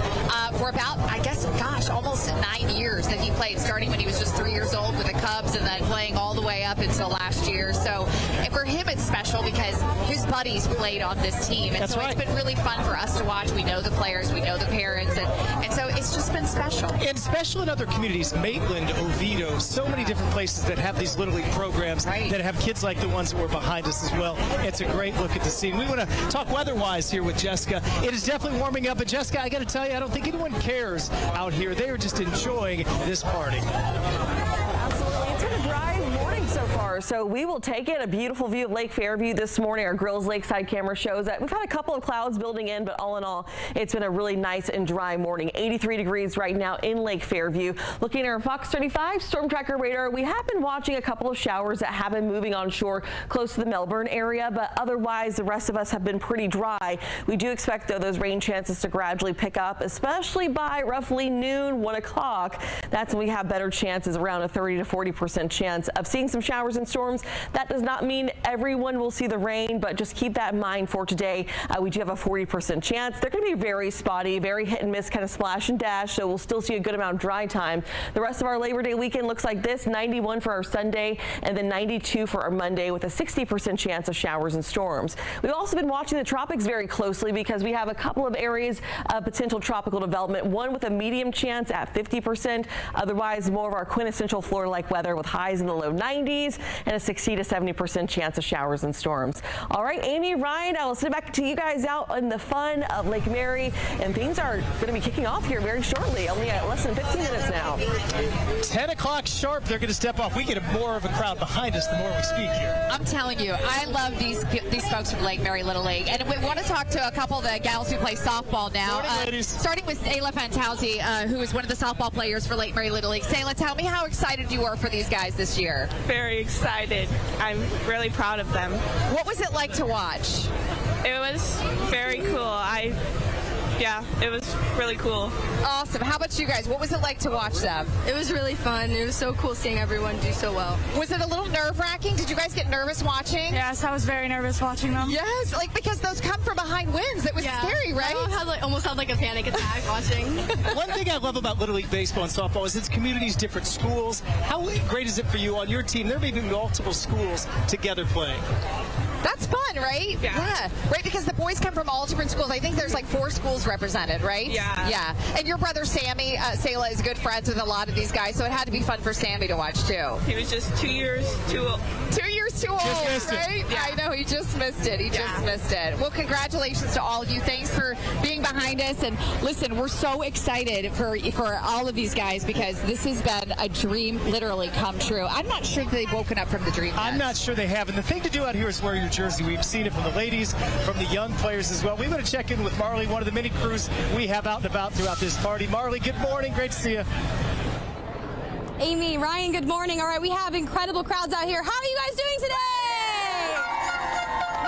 for about, I guess, almost 9 years that he played, starting when he was just 3 years old with the Cubs and then playing all the way up until last year. So and for him, it's special because his buddies played on this team. And so it's been really fun for us to watch. We know the players, we know the parents, and so it's just been special. And special in other communities, Maitland, Oviedo, so many different places that have these Little League programs that have kids like the ones that were behind us as well. It's a great look at the scene. We want to talk weather-wise here with Jessica. It is definitely warming up, and Jessica, I got to tell you, I don't think anyone cares out here. They are just enjoying this party. Absolutely. It's been a dry morning so far, so we will take it. A beautiful view of Lake Fairview this morning. Our Grills Lakeside camera shows that we've had a couple of clouds building in, but all in all, it's been a really nice and dry morning. 83 degrees right now in Lake Fairview. Looking at our Fox 35 Storm Tracker radar, we have been watching a couple of showers that have been moving on shore close to the Melbourne area, but otherwise the rest of us have been pretty dry. We do expect, though, those rain chances to gradually pick up, especially by roughly noon, 1 o'clock. That's when we have better chances, around a 30 to 40% chance of seeing some showers and storms. That does not mean everyone will see the rain, but just keep that in mind for today. We do have a 40% chance. They're going to be very spotty, very hit and miss, kind of splash and dash, so we'll still see a good amount of dry time. The rest of our Labor Day weekend looks like this: 91 for our Sunday and then 92 for our Monday, with a 60% chance of showers and storms. We've also been watching the tropics very closely because we have a couple of areas of potential tropical development, one with a medium chance at 50%, otherwise more of our quintessential Florida-like weather with highs in the low 90s and a 60 to 70% chance of showers and storms. All right, Amy, Ryan, I will send it back to you guys out in the fun of Lake Mary, and things are going to be kicking off here very shortly, only at less than 15 minutes now. 10 o'clock sharp, they're going to step off. We get more of a crowd behind us the more we speak here. I'm telling you, I love these folks from Lake Mary Little League, and we want to talk to a couple of the gals who play softball now. Starting with Sayla Fantauzi, who is one of the softball players for Lake Mary Little League. Sayla, tell me how excited you are for these guys this year. Very excited. I'm really proud of them. What was it like to watch? It was very cool. Yeah, it was really cool. Awesome. How about you guys? What was it like to watch them? It was really fun. It was so cool seeing everyone do so well. Was it a little nerve-wracking? Did you guys get nervous watching? Yes, I was very nervous watching them. Yes, because those come from behind wins. It was scary, right? I almost had a panic attack watching. One thing I love about Little League baseball and softball is it's communities, different schools. How great is it for you on your team? There may be multiple schools together playing. That's fun, right? Yeah. Right, because the boys come from all different schools. I think there's like 4 schools represented, right? Yeah. Yeah. And your brother Sammy, Sayla, is good friends with a lot of these guys, so it had to be fun for Sammy to watch too. He was just 2 years too old. 2 2 years too old, right? I know, he just missed it. He just missed it. Well, congratulations to all of you. Thanks for being behind us. And listen, we're so excited for all of these guys because this has been a dream literally come true. I'm not sure they've woken up from the dream yet. I'm not sure they have. And the thing to do out here is wear your jersey. We've seen it from the ladies, from the young players as well. We want to check in with Marley, one of the many crews we have out and about throughout this party. Marley, good morning. Great to see you. Amy, Ryan, good morning. All right, we have incredible crowds out here. How are you guys doing today?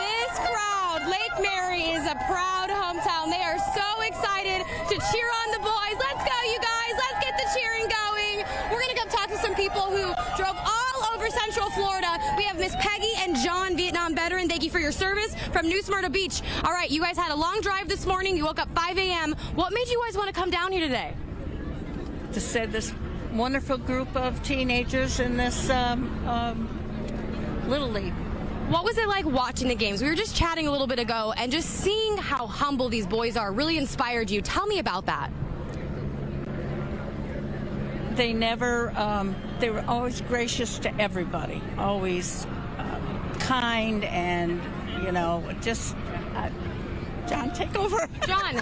This crowd, Lake Mary, is a proud hometown. They are so excited to cheer on the boys. Let's go, you guys. Let's get the cheering going. We're going to come talk to some people who drove all over Central Florida. We have Miss Peggy and John, Vietnam veteran. Thank you for your service from New Smyrna Beach. All right, you guys had a long drive this morning. You woke up 5 a.m. What made you guys want to come down here today? To say this wonderful group of teenagers in this Little League. What was it like watching the games? We were just chatting a little bit ago, and just seeing how humble these boys are really inspired you. Tell me about that. They never, they were always gracious to everybody, always kind, and, you know, just, John, take over. John,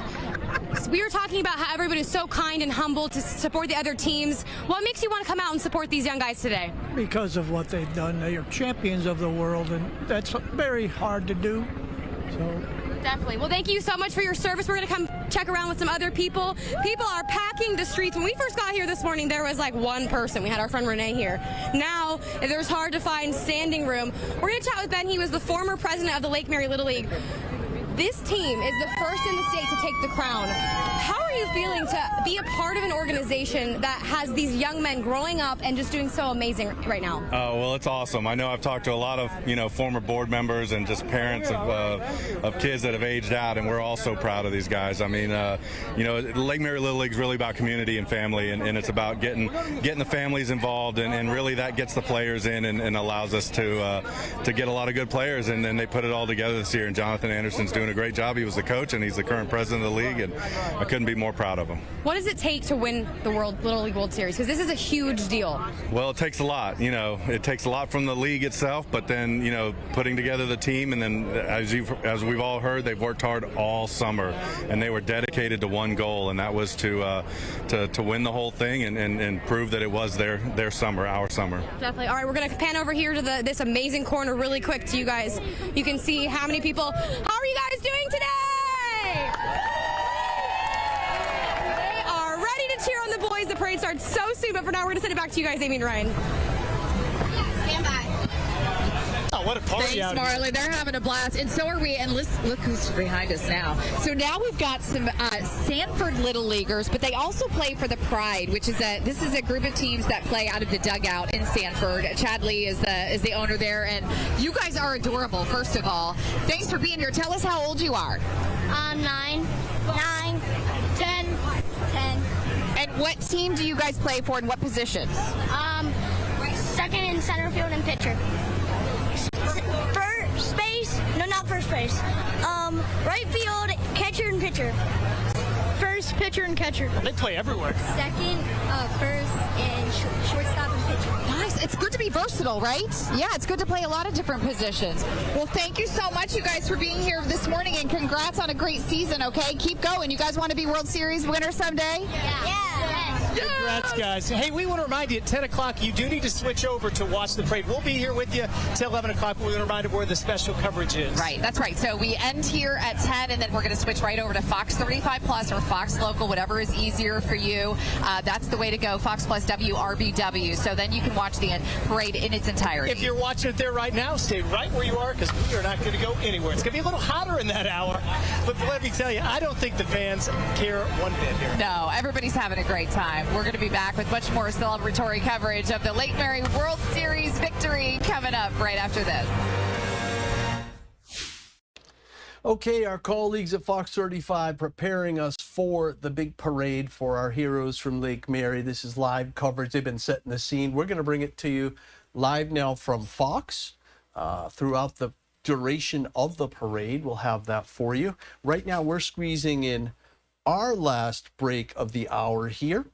we were talking about how everybody's so kind and humble to support the other teams. What makes you want to come out and support these young guys today? Because of what they've done. They are champions of the world, and that's very hard to do. So Definitely. Well, thank you so much for your service. We're going to come check around with some other people. People are packing the streets. When we first got here this morning, there was like one person. We had our friend Renee here. Now, there's hard to find standing room. We're going to chat with Ben. He was the former president of the Lake Mary Little League. This team is the first in the state to take the crown. How are you feeling to be a part of an organization that has these young men growing up and just doing so amazing right now? Oh, well, it's awesome. I know I've talked to a lot of, former board members and just parents of kids that have aged out, and we're all so proud of these guys. I mean, Lake Mary Little League is really about community and family, and it's about getting the families involved, and really that gets the players in and allows us to get a lot of good players, and then they put it all together this year, and Jonathan Anderson's doing a great job. He was the coach, and he's the current president of the league, and I couldn't be more proud of him. What does it take to win the Little League World Series? Because this is a huge deal. Well, it takes a lot. It takes a lot from the league itself, but then, putting together the team, and then as we've all heard, they've worked hard all summer, and they were dedicated to one goal, and that was to win the whole thing and prove that it was their summer, our summer. Definitely. All right, we're going to pan over here to this amazing corner really quick to you guys. You can see how many people. How are you guys doing today? They are ready to cheer on the boys. The parade starts so soon, but for now, we're going to send it back to you guys, Amy and Ryan. Stand by. Oh, what a party out here. Thanks, Marley. They're having a blast, and so are we. And look who's behind us now. So now we've got some Sanford Little Leaguers, but they also play for the Pride, which is this is a group of teams that play out of the dugout in Sanford. Chad Lee is the owner there, and you guys are adorable. First of all, thanks for being here. Tell us how old you are. 9, 10. And what team do you guys play for, and what positions? Second in center field and pitcher. First base? No, not first base. Right field, catcher and pitcher. First, pitcher and catcher. They play everywhere. Second, first, and shortstop and pitcher. Nice. It's good to be versatile, right? Yeah, it's good to play a lot of different positions. Well, thank you so much, you guys, for being here this morning, and congrats on a great season, okay? Keep going. You guys want to be World Series winners someday? Yeah. Congrats, guys. Hey, we want to remind you, at 10 o'clock, you do need to switch over to watch the parade. We'll be here with you till 11 o'clock. We want to remind you where the special coverage is. Right, that's right. So we end here at 10, and then we're going to switch right over to Fox 35 Plus or Fox Local, whatever is easier for you. That's the way to go, Fox Plus WRBW. So then you can watch the parade in its entirety. If you're watching it there right now, stay right where you are, because we are not going to go anywhere. It's going to be a little hotter in that hour. But let me tell you, I don't think the fans care one bit here. No, everybody's having a great time. We're going to be back with much more celebratory coverage of the Lake Mary World Series victory coming up right after this. Okay, our colleagues at Fox 35 preparing us for the big parade for our heroes from Lake Mary. This is live coverage. They've been setting the scene. We're going to bring it to you live now from Fox throughout the duration of the parade. We'll have that for you. Right now, we're squeezing in our last break of the hour here.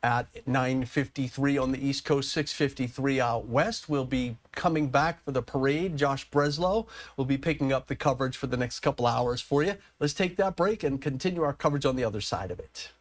at 9:53 on the East Coast, 6:53 out west. We'll be coming back for the parade. Josh Breslow will be picking up the coverage for the next couple hours for you. Let's take that break and continue our coverage on the other side of it.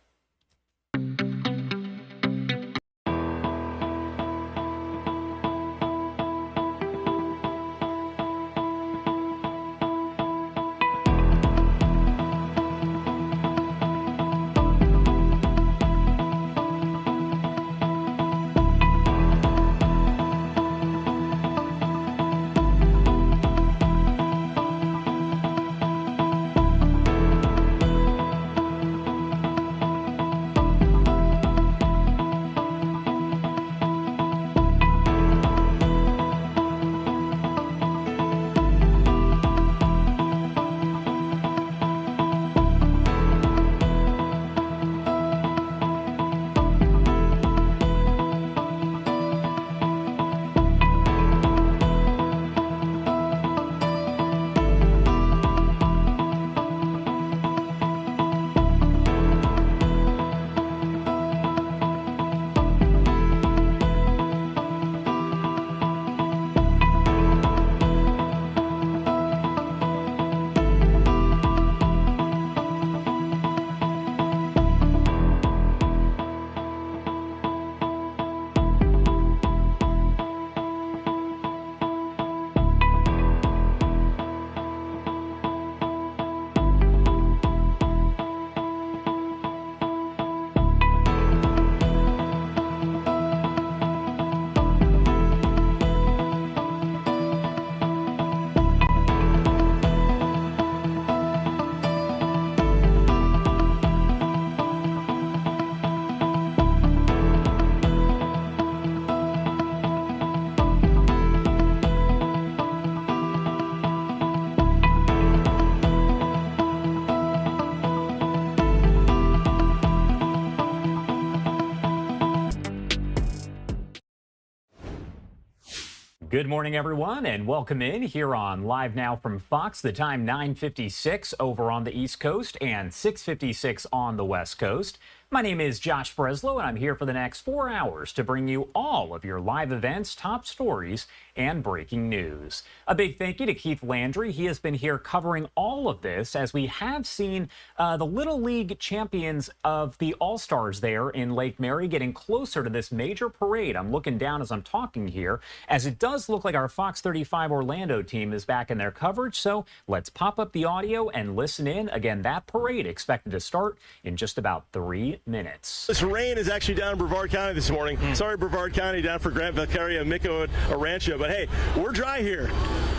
Good morning, everyone, and welcome in here on Live Now from Fox. The time 9:56 over on the East Coast and 6:56 on the West Coast. My name is Josh Breslow, and I'm here for the next 4 hours to bring you all of your live events, top stories, and breaking news. A big thank you to Keith Landry. He has been here covering all of this as we have seen the Little League champions of the All-Stars there in Lake Mary getting closer to this major parade. I'm looking down as I'm talking here, as it does look like our Fox 35 Orlando team is back in their coverage. So let's pop up the audio and listen in. Again, that parade expected to start in just about 3 minutes. This rain is actually down in Brevard County this morning. Sorry, Brevard County, down for Grant, Vicaria, Mico, and Arancho. But hey, we're dry here.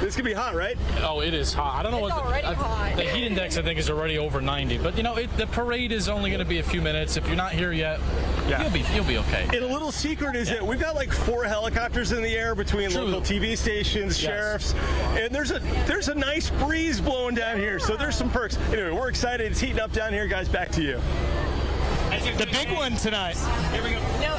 This could be hot, right? Oh, it is hot. I don't know It's already hot. The heat index, I think, is already over 90. But you know, the parade is only going to be a few minutes. If you're not here yet, you'll be okay. And a little secret is that we've got like 4 helicopters in the air between local TV stations, sheriffs, and there's a nice breeze blowing down here. So there's some perks. Anyway, we're excited. It's heating up down here, guys. Back to you. The big one tonight. Here we go. No.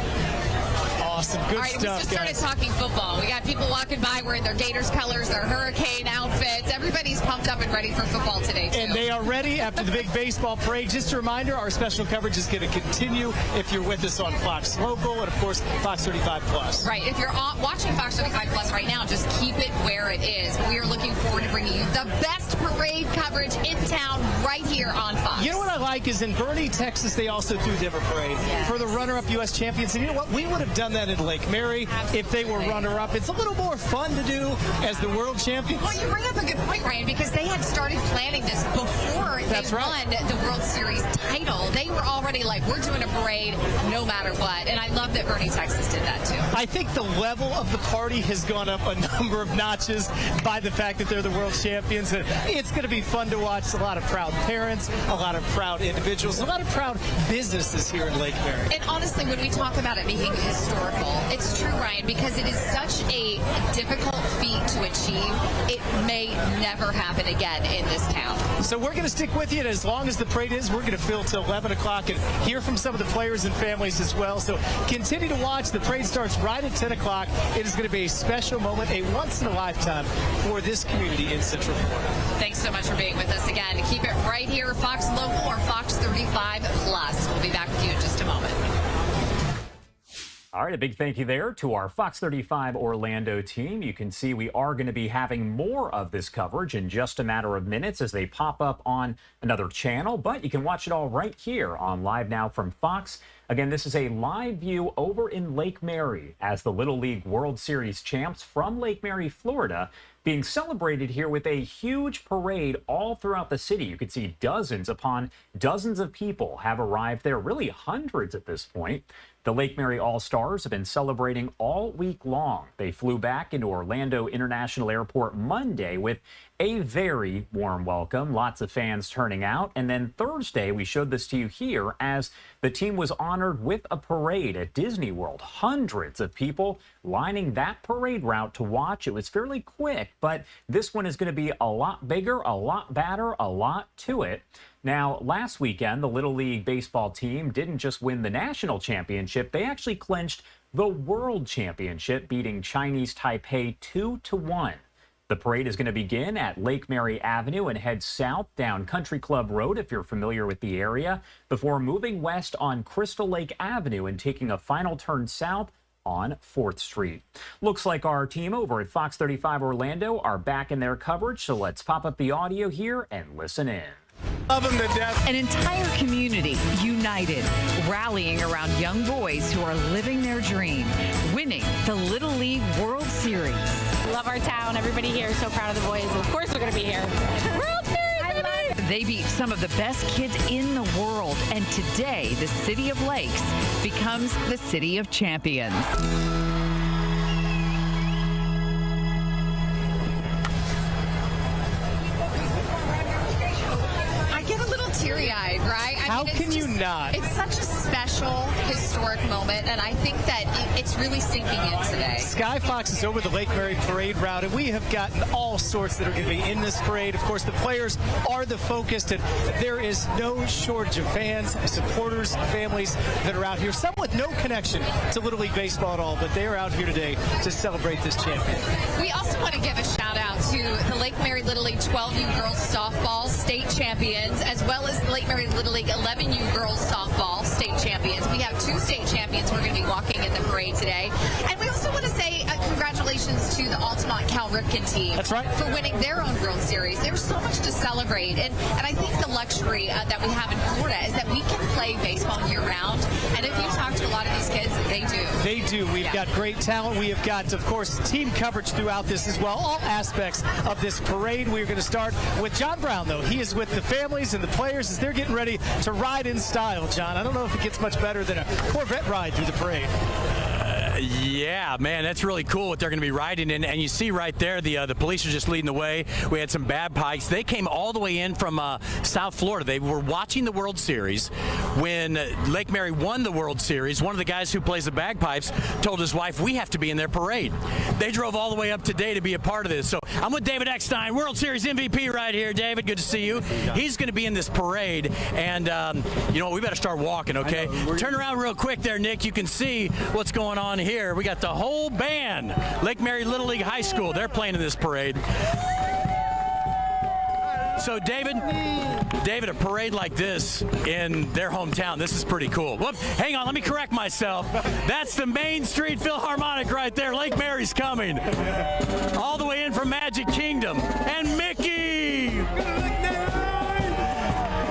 Awesome. Good All right, stuff, we just started guys. talking football. We got people walking by wearing their Gators colors, their Hurricane outfits. Everybody's pumped up and ready for football today, too. And they are ready after the big baseball parade. Just a reminder, our special coverage is going to continue if you're with us on Fox Local and, of course, Fox 35 Plus. Right. If you're watching Fox 35 Plus right now, just keep it where it is. We are looking forward to bringing you the best parade coverage in town right here on Fox. You know what I like is in Boerne, Texas, they also do a different parade for the runner-up U.S. champions. And you know what? We would have done that in Lake Mary if they were runner-up. It's a little more fun to do as the world champions. Well, you bring up a good point, Ryan, because they had started planning this before they won the World Series title. They were already like, we're doing a parade no matter what. And I love that Boerne, Texas did that, too. I think the level of the party has gone up a number of notches by the fact that they're the world champions. And it's going to be fun to watch. A lot of proud parents, a lot of proud individuals, a lot of proud businesses here in Lake Mary. And honestly, when we talk about it being historical, it's true, Ryan, because it is such a difficult feat to achieve. It may never happen again in this town. So we're going to stick with you, and as long as the parade is, we're going to fill till 11 o'clock and hear from some of the players and families as well. So continue to watch. The parade starts right at 10 o'clock. It is going to be a special moment, a once-in-a-lifetime for this community in Central Florida. Thanks so much for being with us again. Keep it right here, Fox Local or Fox 35 Plus. We'll be back with you in just a moment. All right, a big thank you there to our Fox 35 Orlando team. You can see we are going to be having more of this coverage in just a matter of minutes as they pop up on another channel, but you can watch it all right here on Live Now from Fox. Again, this is a live view over in Lake Mary as the Little League World Series champs from Lake Mary, Florida, being celebrated here with a huge parade all throughout the city. You can see dozens upon dozens of people have arrived there, really hundreds at this point. The Lake Mary All-Stars have been celebrating all week long. They flew back into Orlando International Airport Monday with a very warm welcome, lots of fans turning out. And then Thursday, we showed this to you here as the team was honored with a parade at Disney World. Hundreds of people lining that parade route to watch. It was fairly quick, but this one is going to be a lot bigger, a lot badder, a lot to it. Now, last weekend, the Little League baseball team didn't just win the national championship, they actually clinched the world championship, beating Chinese Taipei 2-1. The parade is going to begin at Lake Mary Avenue and head south down Country Club Road, if you're familiar with the area, before moving west on Crystal Lake Avenue and taking a final turn south on 4th Street. Looks like our team over at Fox 35 Orlando are back in their coverage, so let's pop up the audio here and listen in. Love them to death. An entire community united, rallying around young boys who are living their dream, winning the Little League World Series. Love our town. Everybody here is so proud of the boys. Of course we're going to be here. World Series, baby! They beat some of the best kids in the world, and today the City of Lakes becomes the City of Champions. Teary-eyed, right? How can you not? It's such a special, historic moment, and I think that it's really sinking in today. Sky Fox is over the Lake Mary parade route, and we have gotten all sorts that are going to be in this parade. Of course, the players are the focus, and there is no shortage of fans, supporters, families that are out here, some with no connection to Little League baseball at all, but they are out here today to celebrate this champion. We also want to give a shout-out to the Lake Mary Little League 12U girls softball state champions, as well as Lake Mary Little League 11U girls softball state champions. We have 2 state champions we're going to be walking in the parade today. And we also want to say congratulations to the Altamont Cal Ripken team. That's right. For winning their own World Series. There's so much to celebrate. And I think the luxury that we have in Florida is that we can play baseball year-round. And if you talk to a lot of these kids, they do. They do. We've got great talent. We have got, of course, team coverage throughout this as well. All aspects of this parade. We're going to start with John Brown, though. He is with the families and the players as they're getting ready to ride in style, John. I don't know if it gets much better than a Corvette ride through the parade. Yeah, man, that's really cool what they're going to be riding in. And you see right there, the police are just leading the way. We had some bagpipes. They came all the way in from South Florida. They were watching the World Series when Lake Mary won the World Series. One of the guys who plays the bagpipes told his wife, we have to be in their parade. They drove all the way up today to be a part of this. So I'm with David Eckstein, World Series MVP right here. David, good to see you. He's going to be in this parade. And, you know, we better start walking, okay? Turn around real quick there, Nick. You can see what's going on here. We got the whole band, Lake Mary Little League High School. They're playing in this parade. So, David, a parade like this in their hometown, this is pretty cool. Whoop, hang on, let me correct myself. That's the Main Street Philharmonic right there. Lake Mary's coming. All the way in from Magic Kingdom. And Mickey!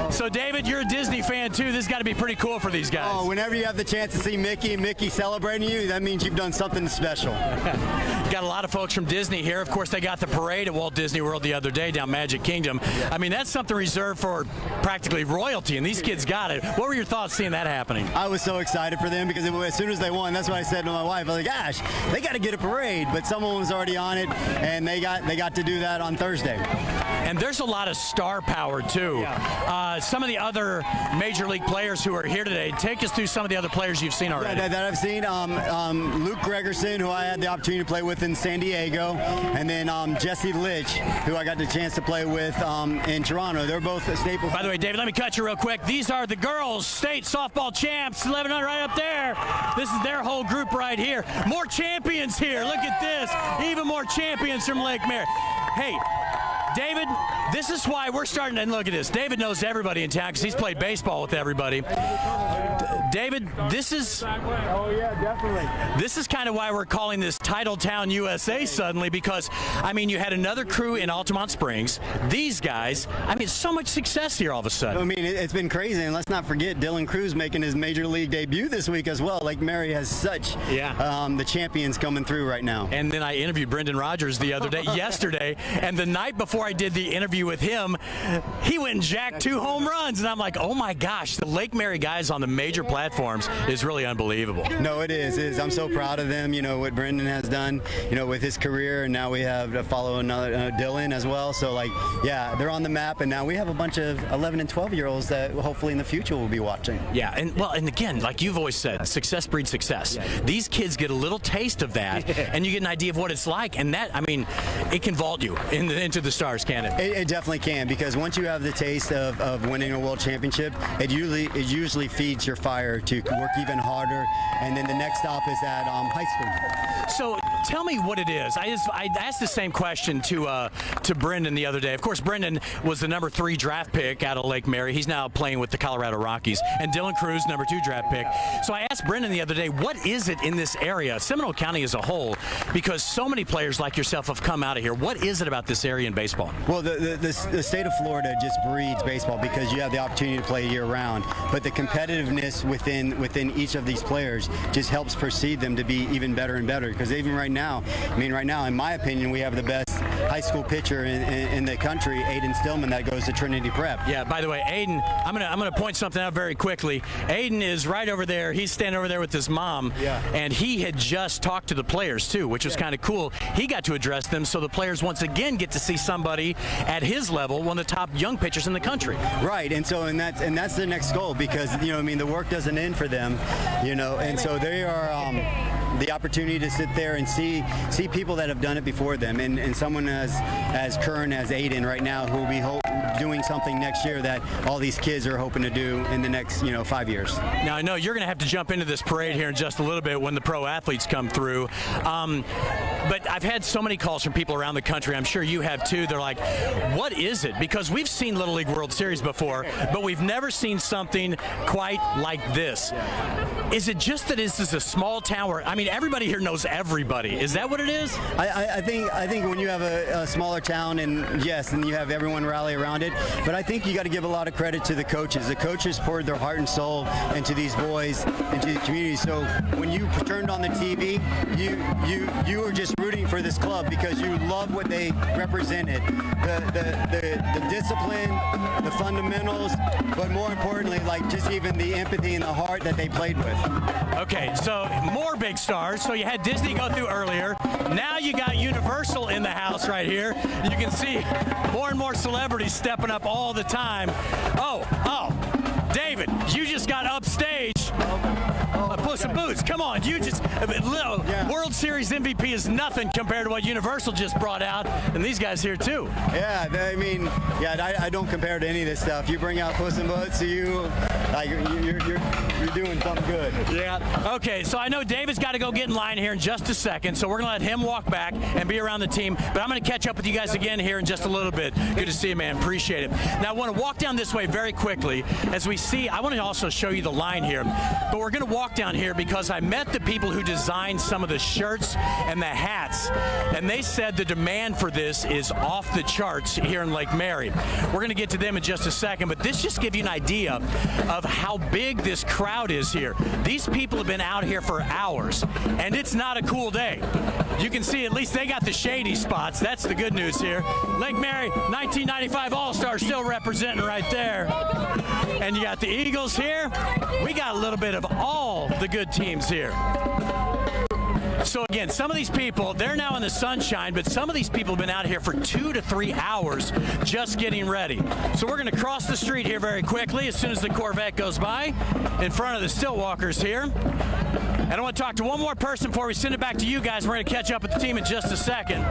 So, David, you're a Disney fan, too. This has got to be pretty cool for these guys. Oh, whenever you have the chance to see Mickey celebrating you, that means you've done something special. Got a lot of folks from Disney here. Of course, they got the parade at Walt Disney World the other day down Magic Kingdom. Yeah. I mean, that's something reserved for practically royalty, and these kids got it. What were your thoughts seeing that happening? I was so excited for them because as soon as they won, that's what I said to my wife. I was like, gosh, they got to get a parade. But someone was already on it, and they got to do that on Thursday. And there's a lot of star power, too. Yeah. Some of the other Major League players who are here today, take us through some of the other players you've seen already. Yeah, that I've seen. Luke Gregerson, who I had the opportunity to play with in San Diego, and then Jesse Litch, who I got the chance to play with in Toronto. They're both staples. By the way, David, let me cut you real quick. These are the girls' state softball champs, 1100 right up there. This is their whole group right here. More champions here. Look at this. Even more champions from Lake Mary. Hey, David, this is why we're starting, and look at this. David knows everybody in town because he's played baseball with everybody. David, this is... Oh, yeah, definitely. This is kind of why we're calling this Titletown USA suddenly, because, I mean, you had another crew in Altamont Springs. These guys, I mean, so much success here all of a sudden. I mean, it's been crazy, and let's not forget Dylan Cruz making his major league debut this week as well. Lake Mary has such the champions coming through right now. And then I interviewed Brendan Rogers the other day, yesterday, and the night before I did the interview with him, he went and jacked 2 home runs, and I'm like, oh my gosh, the Lake Mary guys on the major platforms is really unbelievable. No, it is. I'm so proud of them, you know, what Brendan has done, you know, with his career, and now we have to follow another Dylan as well. So, like, yeah, they're on the map, and now we have a bunch of 11 and 12-year-olds that hopefully in the future will be watching. Yeah, and well, and again, like you've always said, success breeds success. These kids get a little taste of that, and you get an idea of what it's like, and that, I mean, it can vault you into the stars, can't it? It definitely can, because once you have the taste of winning a world championship, it usually feeds your fire to work even harder, and then the next stop is at high school. So tell me what it is. I asked the same question to Brendan the other day. Of course, Brendan was the number 3 draft pick out of Lake Mary. He's now playing with the Colorado Rockies. And Dylan Cruz, number 2 draft pick. So I asked Brendan the other day, what is it in this area, Seminole County as a whole, because so many players like yourself have come out of here. What is it about this area in baseball? Well, the state of Florida just breeds baseball because you have the opportunity to play year-round. But the competitiveness within each of these players just helps proceed them to be even better and better. Because even right now, in my opinion, we have the best high school pitcher in the country, Aiden Stillman, that goes to Trinity Prep. Yeah, by the way, Aiden, I'm gonna point something out very quickly. Aiden is right over there. He's standing over there with his mom, and he had just talked to the players too, which was kind of cool. He got to address them, so the players once again get to see somebody at his level, one of the top young pitchers in the country. Right, and that's the next goal, because the work doesn't end for them, and so they are the opportunity to sit there and see people that have done it before them, and someone as current as Aiden right now, who will be doing something next year that all these kids are hoping to do in the next 5 years. Now I know you're going to have to jump into this parade here in just a little bit when the pro athletes come through, but I've had so many calls from people around the country. I'm sure you have too. They're like, what is it? Because we've seen Little League World Series before, but we've never seen something quite like this. Is it just that this is a small town where, everybody here knows everybody? Is that what it is? I think when you have a smaller town, and yes, and you have everyone rally around it, but I think you got to give a lot of credit to the coaches. The coaches poured their heart and soul into these boys, into the community. So when you turned on the TV, you were just rooting for this club because you love what they represented. The discipline, the fundamentals, but more importantly, like just even the empathy and the heart that they played with. Okay, so more big stars. So you had Disney go through earlier. Now you got Universal in the house right here. You can see more and more celebrities stepping up all the time. Oh, David, you just got upstage. Puss in Boots, come on, World Series MVP is nothing compared to what Universal just brought out, and these guys here too. Yeah, I don't compare to any of this stuff. You bring out Puss in Boots, you're doing something good. Yeah. Okay, so I know David's got to go get in line here in just a second, so we're going to let him walk back and be around the team, but I'm going to catch up with you guys again here in just a little bit. Good to see you, man. Appreciate it. Now, I want to walk down this way very quickly as we see. I want to also show you the line here, but we're going to walk down here because I met the people who designed some of the shirts and the hats, and they said the demand for this is off the charts here in Lake Mary. We're going to get to them in just a second, but this just gives you an idea of how big this crowd is here. These people have been out here for hours, and it's not a cool day. You can see at least they got the shady spots. That's the good news here. Lake Mary 1995 All-Star still representing right there. And you got the Eagles here. We got a little bit of all the good teams here. So again, some of these people, they're now in the sunshine, but some of these people have been out here for 2 to 3 hours just getting ready. So we're going to cross the street here very quickly as soon as the Corvette goes by in front of the Stillwalkers here. And I want to talk to one more person before we send it back to you guys. We're going to catch up with the team in just a second.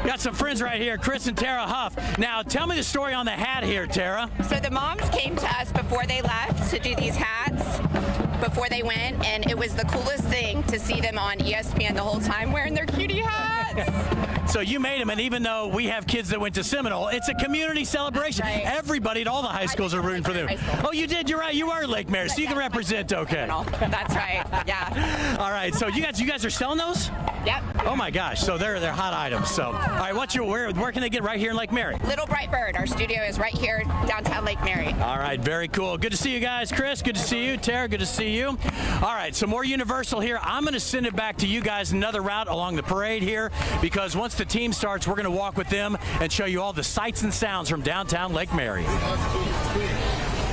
Got some friends right here, Chris and Tara Huff. Now, tell me the story on the hat here, Tara. So the moms came to us before they left to do these hats before they went, and it was the coolest thing to see them on ESPN the whole time wearing their cutie hats. So you made them, and even though we have kids that went to Seminole, it's a community celebration. Right. Everybody at all the high schools are rooting for them. Oh, you did? You're right. You are Lake Mary, so you can represent. Okay. That's right. Yeah. All right. So you guys are selling those? Yep. Oh my gosh. So they're hot items. So all right. Where can they get right here in Lake Mary? Little Bright Bird. Our studio is right here downtown Lake Mary. All right. Very cool. Good to see you guys. Chris, good to see you. Tara, good to see you. All right. So more Universal here. I'm going to send it back to you guys another route along the parade here, because once the team starts, we're going to walk with them and show you all the sights and sounds from downtown Lake Mary.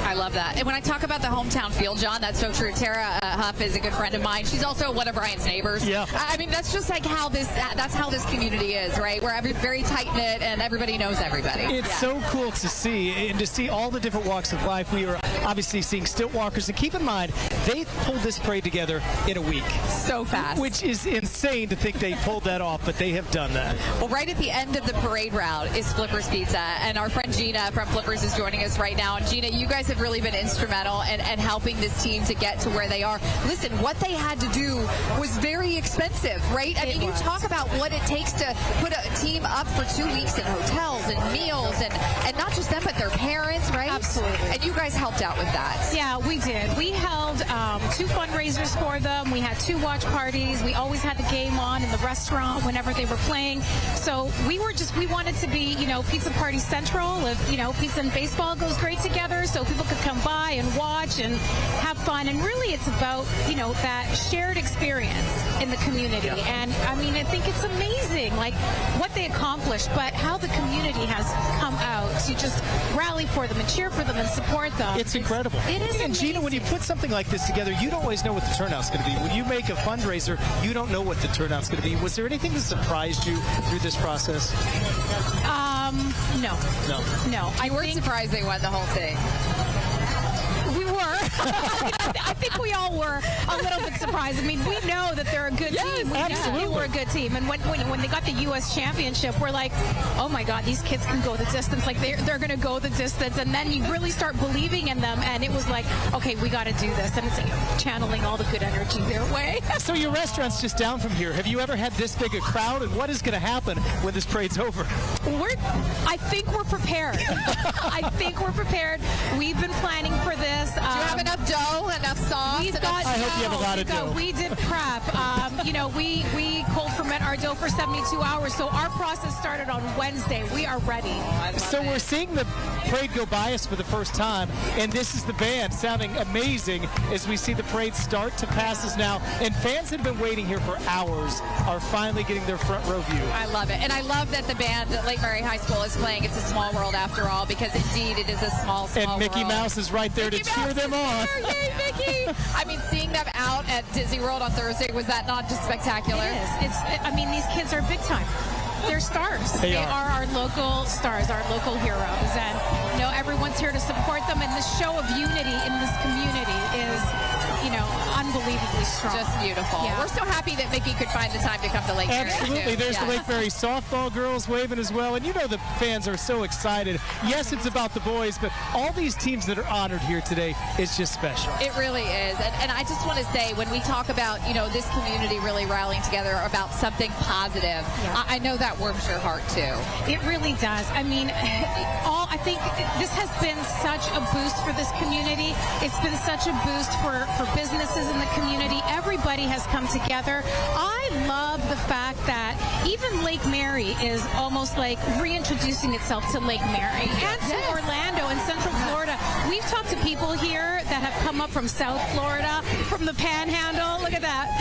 I love that. And when I talk about the hometown feel, John, that's so true. Tara Huff is a good friend of mine. She's also one of Brian's neighbors. Yeah. I mean, that's just like that's how this community is, right? We're very tight-knit and everybody knows everybody. It's so cool to see, and to see all the different walks of life. We are obviously seeing stilt walkers, and keep in mind, they pulled this parade together in a week. So fast. Which is insane to think they pulled that off, but they have done that. Well, right at the end of the parade route is Flippers Pizza, and our friend Gina from Flippers is joining us right now. And Gina, you guys have really been instrumental in helping this team to get to where they are. Listen, what they had to do was very expensive, right? I mean, you talk about what it takes to put a team up for 2 weeks in hotels and meals, and not just them, but their parents, right? Absolutely. And you guys helped out with that. Yeah, we did. We held 2 fundraisers for them. We had 2 watch parties. We always had the game on in the restaurant whenever they were playing. So we wanted to be, Pizza Party Central. If, pizza and baseball goes great together, so people could come by and watch and have fun. And really it's about, that shared experience in the community. Yep. And I mean, I think it's amazing, like what they accomplished, but how the community has come out to just rally for them and cheer for them and support them. It's incredible. It is And amazing. Gina, when you put something like this together, you don't always know what the turnout's going to be. When you make a fundraiser, you don't know what the turnout's going to be. Was there anything that surprised you through this process? No. No. I weren't surprised they won the whole thing. We were. I think we all were a little bit surprised. I mean, we know that they're a good team. We knew they were a good team. And when they got the U.S. championship, we're like, oh my God, these kids can go the distance. Like they're going to go the distance. And then you really start believing in them. And it was like, okay, we got to do this. And it's like channeling all the good energy their way. So your restaurant's just down from here. Have you ever had this big a crowd? And what is going to happen when this parade's over? I think we're prepared. I think we're prepared. We've been planning for this. Do you have enough dough, enough sauce? We've got I hope you have a lot of dough. We did prep. We cold ferment our dough for 72 hours. So our process started on Wednesday. We are ready. So we're seeing the parade go by us for the first time, and this is the band sounding amazing as we see the parade start to pass us now. And fans have been waiting here for hours are finally getting their front row view. I love it. And I love that the band at Lake Mary High School is playing It's a Small World After All, because indeed it is a small And Mickey world. Mouse is right there to cheer them on. Yay, Mickey! I mean, seeing them out at Disney World on Thursday, was that not just spectacular? It is. I mean, these kids are big time. They're stars. They are our local stars, our local heroes. And, everyone's here to support them. And the show of unity in this community is, unbelievably strong. Just beautiful. Yeah. We're so happy that Mickey could find the time to come to Lake Mary. Absolutely. Too. There's Yes. the Lake Mary softball girls waving as well. And the fans are so excited. Yes, it's about the boys, but all these teams that are honored here today is just special. It really is. And I just want to say, when we talk about, this community really rallying together about something positive, I know that warms your heart too. It really does. I mean, I think this has been such a boost for this community. It's been such a boost for businesses in the community. Everybody has come together. I love the fact that even Lake Mary is almost like reintroducing itself to Lake Mary and to Orlando and Central Florida. We've talked to people here that have come up from South Florida, from the Panhandle. Look at that.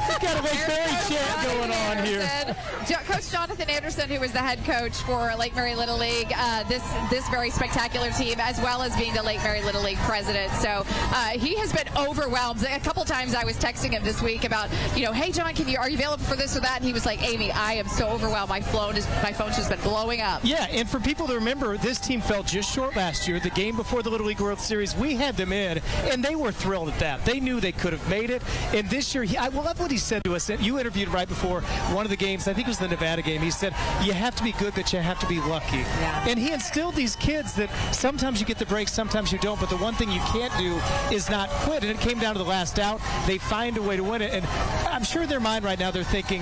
We've got a Lake Mary chant going on here. Coach Jonathan Anderson, who was the head coach for Lake Mary Little League, this very spectacular team, as well as being the Lake Mary Little League president. So he has been overwhelmed. A couple times I was texting him this week about, hey John, are you available for this or that? And he was like, Amy, I am so overwhelmed. My phone's just been blowing up. Yeah, and for people to remember, this team fell just short last year. The game before the Little League World Series, we had them in, and they were thrilled at that. They knew they could have made it. And this year, I love what he said to us. You interviewed right before one of the games, I think it was the Nevada game. He said, you have to be good, but you have to be lucky. Yeah. And he instilled these kids that sometimes you get the break, sometimes you don't, but the one thing you can't do is not quit. And it came down to the last out. They find a way to win it. And I'm sure in their mind right now they're thinking,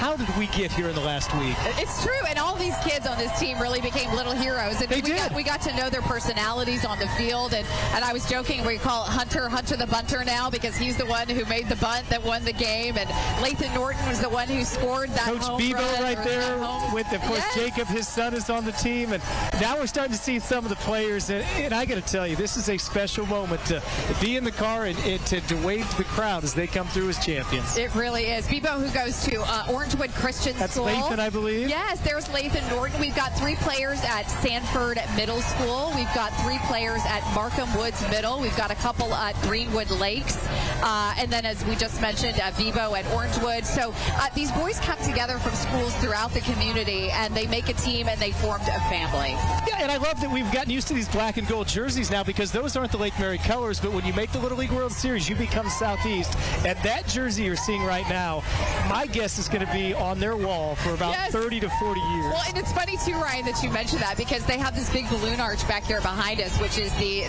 how did we get here in the last week? It's true, and all these kids on this team really became little heroes. And we got to know their personalities on the field, and I was joking, we call Hunter the bunter now because he's the one who made the bunt that won the game, and Lathan Norton was the one who scored that Coach home Bebo run right there with, of course, yes. Jacob, his son, is on the team, and now we're starting to see some of the players, and I got to tell you, this is a special moment to be in the car and to wave to the crowd as they come through as champions. It really is. Bebo, who goes to Orangewood Christian School. That's Lathan, I believe. Yes, there's Lathan Norton. We've got 3 players at Sanford Middle School. We've got 3 players at Markham Woods Middle. We've got a couple at Greenwood Lakes. And then, as we just mentioned, Bebo at Orangewood. So these boys come together from schools throughout the community, and they make a team, and they formed a family. Yeah, and I love that we've gotten used to these black and gold jerseys now, because those aren't the Lake Mary colors, but when you make the Little League World Series, you become Southeast. And that jersey you're seeing right now, my guess is going to be on their wall for about 30 to 40 years. Well, and it's funny, too, Ryan, that you mentioned that, because they have this big balloon arch back here behind us, which is the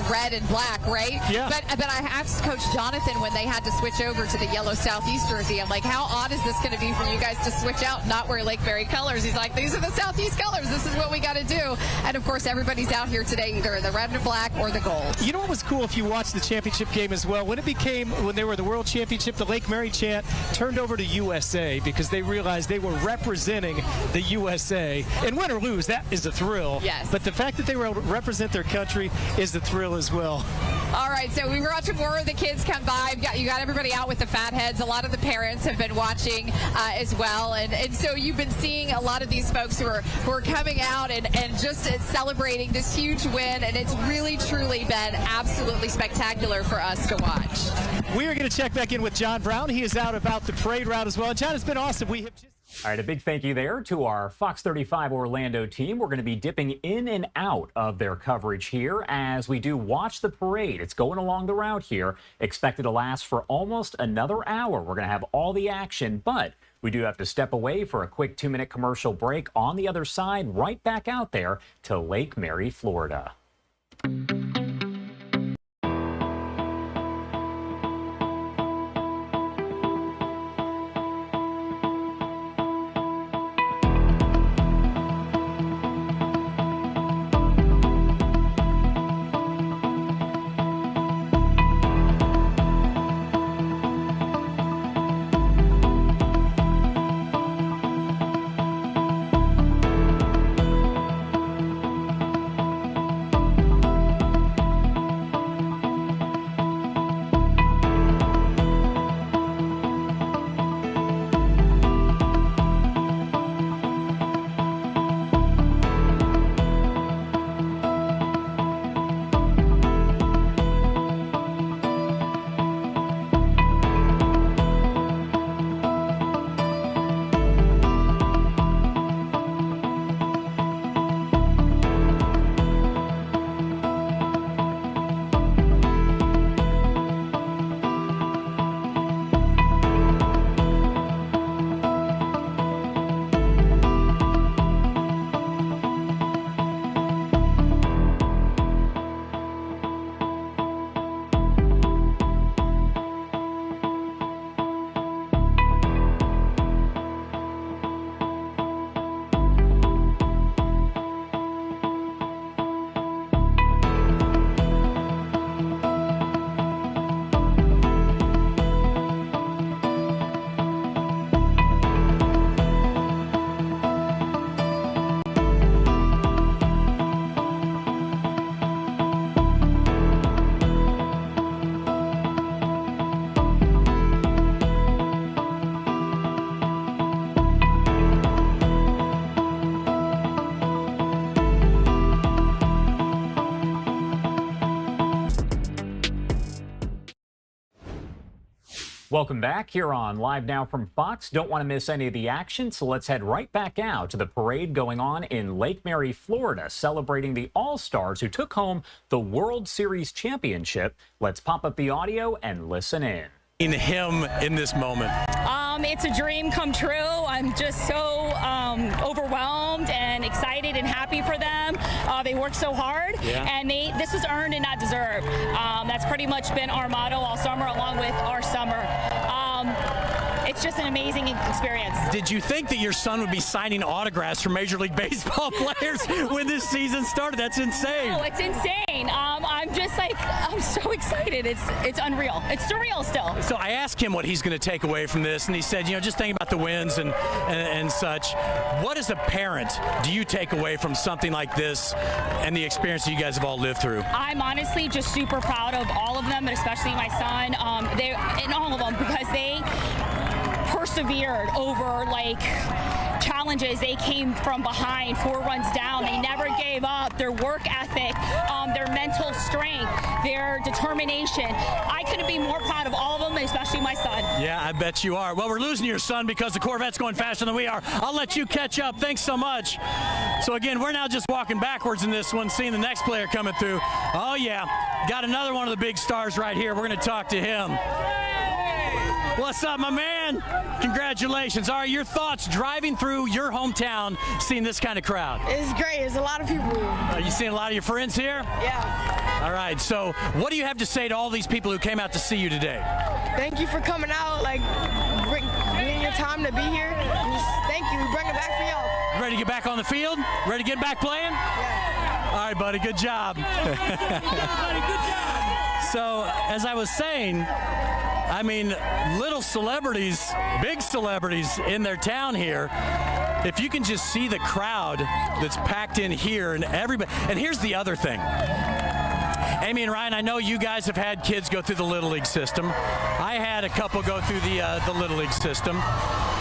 red and black, right? Yeah. But I asked Coach Jonathan when they had to switch over to the yellow Southeast jersey, I'm like, how odd is this going to be for you guys to switch out and not wear Lake Mary colors? He's like, these are the Southeast colors. This is what we got to do. And, of course, everybody's out here today, either in the red and black or the gold. You know what was cool if you watched the championship game as well? When they were the World Championship, the Lake Mary chant turned over to USA because they realized they were representing the USA. And win or lose, that is a thrill. Yes. But the fact that they were able to represent their country is the thrill as well. All right, so we were watching more of the kids come by. You got everybody out with the fat heads. A lot of the parents have been watching as well. And so you've been seeing a lot of these folks who are coming out and just celebrating this huge win. And it's really, truly been absolutely spectacular for us to watch. We are going to check back in with John Brown. He is out about the parade route as well. And John, it's been awesome. We have just... All right, a big thank you there to our Fox 35 Orlando team. We're going to be dipping in and out of their coverage here as we do watch the parade. It's going along the route here, expected to last for almost another hour. We're going to have all the action, but we do have to step away for a quick 2-minute commercial break. On the other side, right back out there to Lake Mary, Florida. Welcome back here on Live Now from Fox. Don't want to miss any of the action, so let's head right back out to the parade going on in Lake Mary, Florida, celebrating the All-Stars who took home the World Series championship. Let's pop up the audio and listen in. Him in this moment. It's a dream come true. I'm just so overwhelmed and excited and happy for them. They worked so hard, and this was earned and not deserved. That's pretty much been our motto all summer, along with our summer. it's just an amazing experience. Did you think that your son would be signing autographs for Major League Baseball players when this season started? That's insane. Oh, it's insane. I'm just like, I'm so excited. It's unreal. It's surreal still. So I asked him what he's going to take away from this, and he said, just think about the wins and such. What as a parent do you take away from something like this and the experience that you guys have all lived through? I'm honestly just super proud of all of them, and especially my son, and all of them, because they persevered over challenges. They came from behind, 4 runs down. They never gave up. Their work ethic, their mental strength, their determination. I couldn't be more proud of all of them, especially my son. Yeah, I bet you are. Well, we're losing your son because the Corvette's going faster than we are. I'll let you catch up. Thanks so much. So again, we're now just walking backwards in this one, seeing the next player coming through. Oh yeah, got another one of the big stars right here. We're going to talk to him. What's up, my man? Congratulations. All right, your thoughts driving through your hometown, seeing this kind of crowd? It's great. There's a lot of people. Are you seeing a lot of your friends here? Yeah. All right, so what do you have to say to all these people who came out to see you today? Thank you for coming out, bringing your time to be here. Thank you. We bring it back for y'all. Ready to get back on the field? Ready to get back playing? Yeah. All right, buddy. Good job. Good job. So, as I was saying, I mean, little celebrities, big celebrities in their town here. If you can just see the crowd that's packed in here and everybody. And here's the other thing. Amy and Ryan, I know you guys have had kids go through the Little League system. I had a couple go through the Little League system.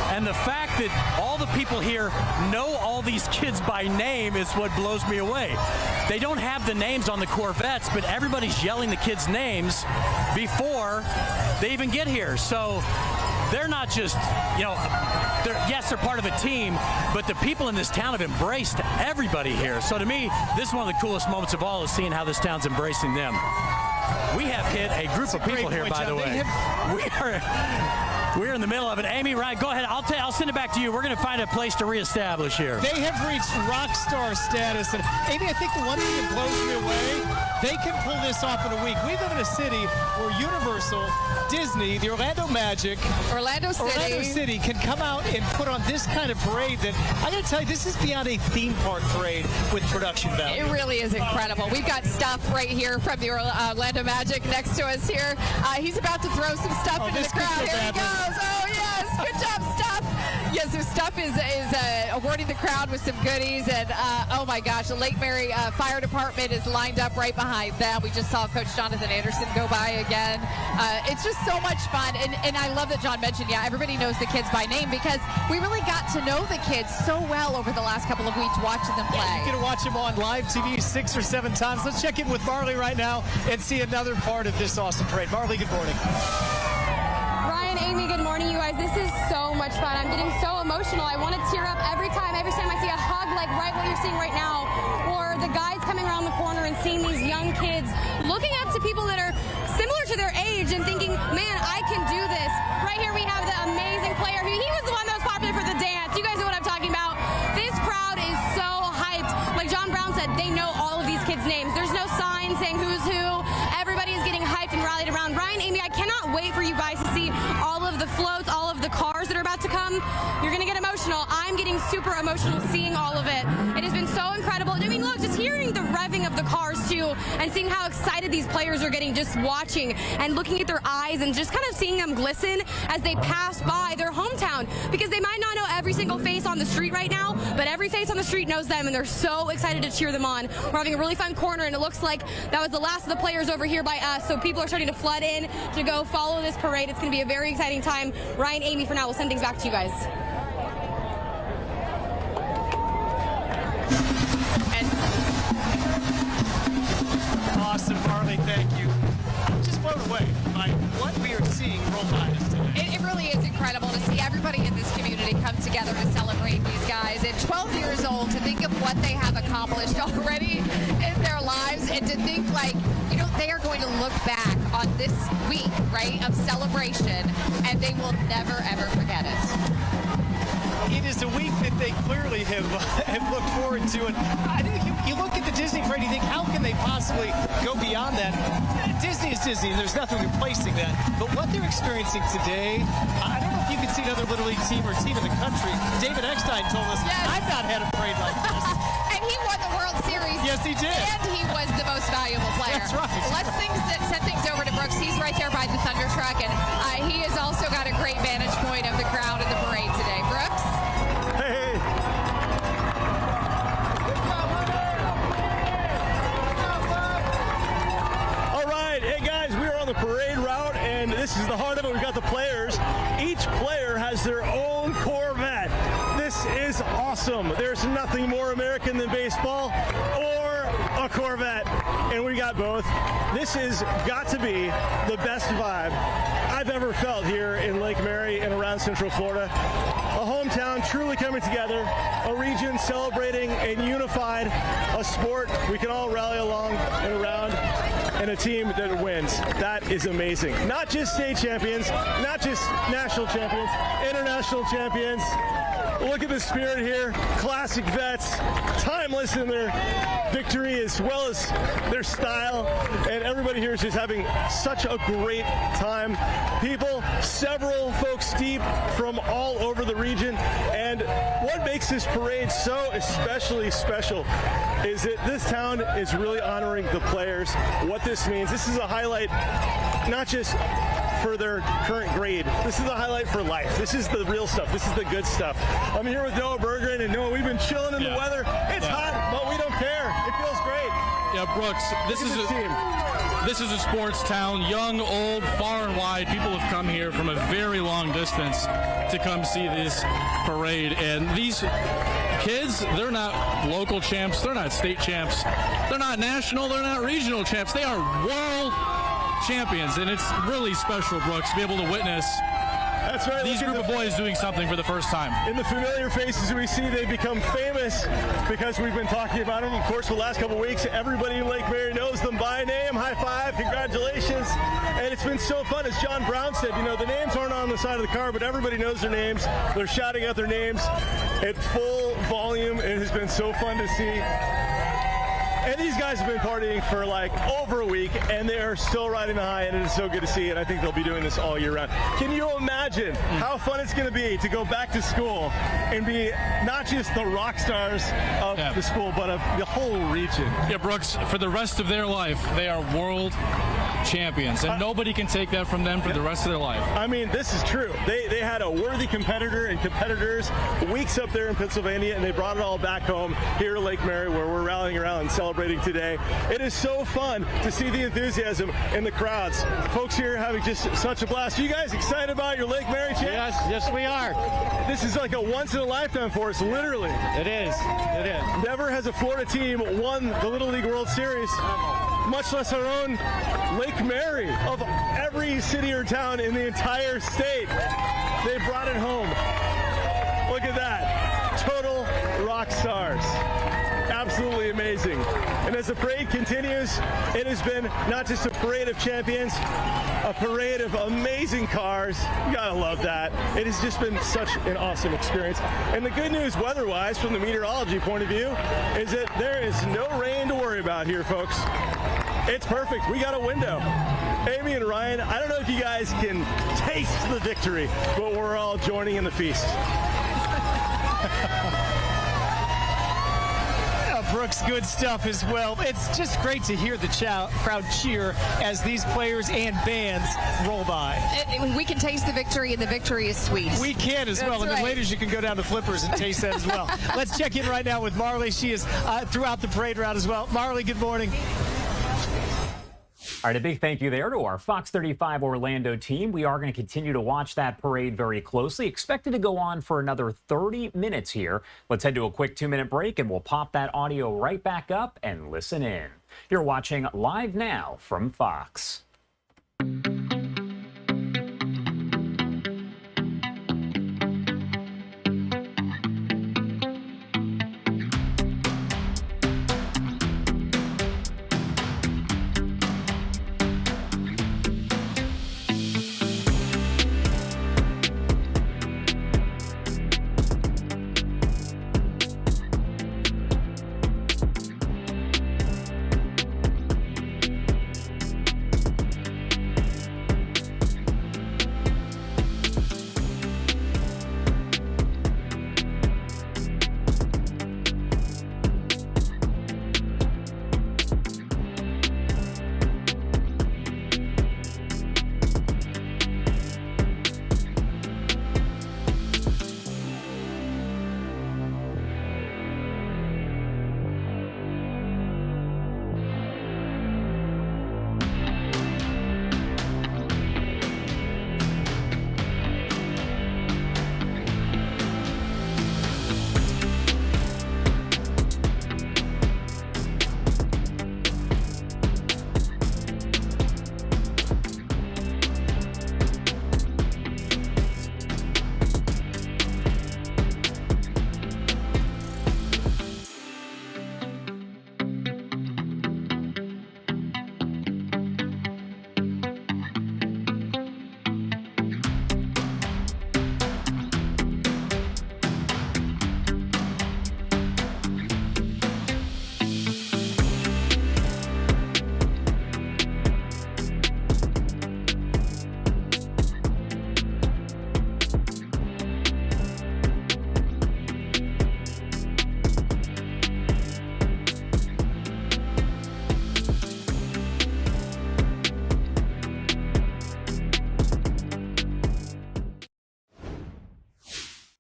And the fact that all the people here know all these kids by name is what blows me away. They don't have the names on the Corvettes, but everybody's yelling the kids' names before they even get here. So they're not just, yes, they're part of a team, but the people in this town have embraced everybody here. So to me, this is one of the coolest moments of all, is seeing how this town's embracing them. We have hit a group of people here, by the way. We're in the middle of it. Amy, Ryan, go ahead. I'll send it back to you. We're going to find a place to reestablish here. They have reached rock star status. And Amy, I think the one thing that blows me away, they can pull this off in a week. We live in a city where Universal, Disney, the Orlando Magic, Orlando City can come out and put on this kind of parade that, I got to tell you, this is beyond a theme park parade with production value. It really is incredible. We've got stuff right here from the Orlando Magic next to us here. He's about to throw some stuff into the crowd. Here he goes. Oh, yes. Good job, Stuff. Yes, so Stuff is awarding the crowd with some goodies. And, oh, my gosh, the Lake Mary Fire Department is lined up right behind them. We just saw Coach Jonathan Anderson go by again. It's just so much fun. And I love that John mentioned, everybody knows the kids by name, because we really got to know the kids so well over the last couple of weeks watching them play. Yeah, you get to watch them on live TV 6 or 7 times. Let's check in with Marley right now and see another part of this awesome parade. Marley, good morning. Ryan, Amy, good morning, you guys. This is so much fun. I'm getting so emotional. I want to tear up every time I see a hug like right what you're seeing right now, or the guys coming around the corner and seeing these young kids looking up to people that are similar to their age and thinking, man, I can do this. Right here we have the amazing player. He was the one that was popular for the dance. You guys know what I'm talking about. This crowd is so hyped. Like John Brown said, they know all of these kids' names. There's no sign saying who's who. Everybody is getting hyped and rallied around. Ryan, Amy, I cannot wait for you guys to see all of the floats, all of the cars that are about to come. You're going to get emotional. I'm getting super emotional seeing all of it. It has been so incredible. I mean, look, just hearing the revving of the cars, too, and seeing how excited these players are getting just watching and looking at their eyes and just kind of seeing them glisten as they pass by their hometown, because they might not know every single face on the street right now, but every face on the street knows them, and they're so excited to cheer them on. We're having a really fun corner, and it looks like that was the last of the players over here by us, so people are starting to flood in to go follow this parade. It's going to be a very exciting time. Ryan, Amy, for now, we'll send things back to you guys. Awesome, Marley, thank you. I'm just blown away by what we are seeing roll by us today. It really is incredible to see everybody in this community come together to celebrate these guys. At 12 years old, to think of what they have accomplished already in their lives, and to think they are going to look back on this week, right, of celebration, and they will never, ever forget it. It is a week that they clearly have looked forward to. And I think you look at the Disney parade, you think, how can they possibly go beyond that? Disney is Disney, and there's nothing replacing that. But what they're experiencing today, I don't know if you can see another Little League team or team in the country. David Eckstein told us, I've not had a parade like this. And he won the World Series. Yes, he did. And he was the most valuable player. That's right. Let's send things over to Brooks. He's right there by the Thunder truck, and he has also got a great vantage point of the crowd in the parade today. Brooks? Hey. All right. Hey, guys, we are on the parade route, and this is the heart of it. We've got the players. Each player has their own Corvette. This is awesome. There's nothing more American than baseball or a Corvette, and we got both. This has got to be the best vibe I've ever felt here in Lake Mary and around Central Florida. A hometown truly coming together, a region celebrating and unified, a sport we can all rally along and around, and a team that wins. That is amazing. Not just state champions, not just national champions, international champions. Look at the spirit here. Classic vets, timeless in their victory as well as their style. And everybody here is just having such a great time. People, several folks deep from all over the region. And what makes this parade so especially special is that this town is really honoring the players. What this means, this is a highlight not just for their current grade. This is the highlight for life. This is the real stuff. This is the good stuff. I'm here with Noah Berggren, and Noah, we've been chilling in the weather. It's hot, but we don't care. It feels great. Yeah, Brooks, this is a sports town. Young, old, far and wide. People have come here from a very long distance to come see this parade. And these kids, they're not local champs. They're not state champs. They're not national. They're not regional champs. They are world champions, and it's really special, Brooks, to be able to witness That's right. these group of boys doing something for the first time. In the familiar faces we see, they become famous because we've been talking about them, of course, for the last couple of weeks. Everybody in Lake Mary knows them by name. High five, congratulations. And it's been so fun. As John Brown said, the names aren't on the side of the car, but everybody knows their names. They're shouting out their names at full volume. It has been so fun to see. And these guys have been partying for over a week, and they are still riding the high, and it is so good to see, and I think they'll be doing this all year round. Can you imagine how fun it's going to be to go back to school and be not just the rock stars of the school, but of the whole region? Yeah, Brooks, for the rest of their life, they are world champions, and nobody can take that from them for the rest of their life. I mean, this is true. They had a worthy competitor and competitors weeks up there in Pennsylvania, and they brought it all back home here at Lake Mary, where we're rallying around and celebrating today. It is so fun to see the enthusiasm in the crowds. Folks here having just such a blast. Are you guys excited about your Lake Mary chance? Yes, we are. This is like a once-in-a-lifetime for us, literally. It is. Never has a Florida team won the Little League World Series, much less our own Lake Mary. Of every city or town in the entire state, they brought it home. Look at that. Total rock stars. Absolutely amazing. And as the parade continues, it has been not just a parade of champions, a parade of amazing cars. You gotta love that. It has just been such an awesome experience. And the good news weather-wise, from the meteorology point of view, is that there is no rain to worry about here, folks. It's perfect. We got a window. Amy and Ryan, I don't know if you guys can taste the victory, but we're all joining in the feast. Brooks, good stuff as well. It's just great to hear the crowd cheer as these players and bands roll by. We can taste the victory, and the victory is sweet. We can as well. And then later you can go down to Flippers and taste that as well. Let's check in right now with Marley. She is throughout the parade route as well. Marley, good morning. All right, a big thank you there to our Fox 35 Orlando team. We are going to continue to watch that parade very closely. Expected to go on for another 30 minutes here. Let's head to a quick 2-minute break, and we'll pop that audio right back up and listen in. You're watching Live Now from Fox.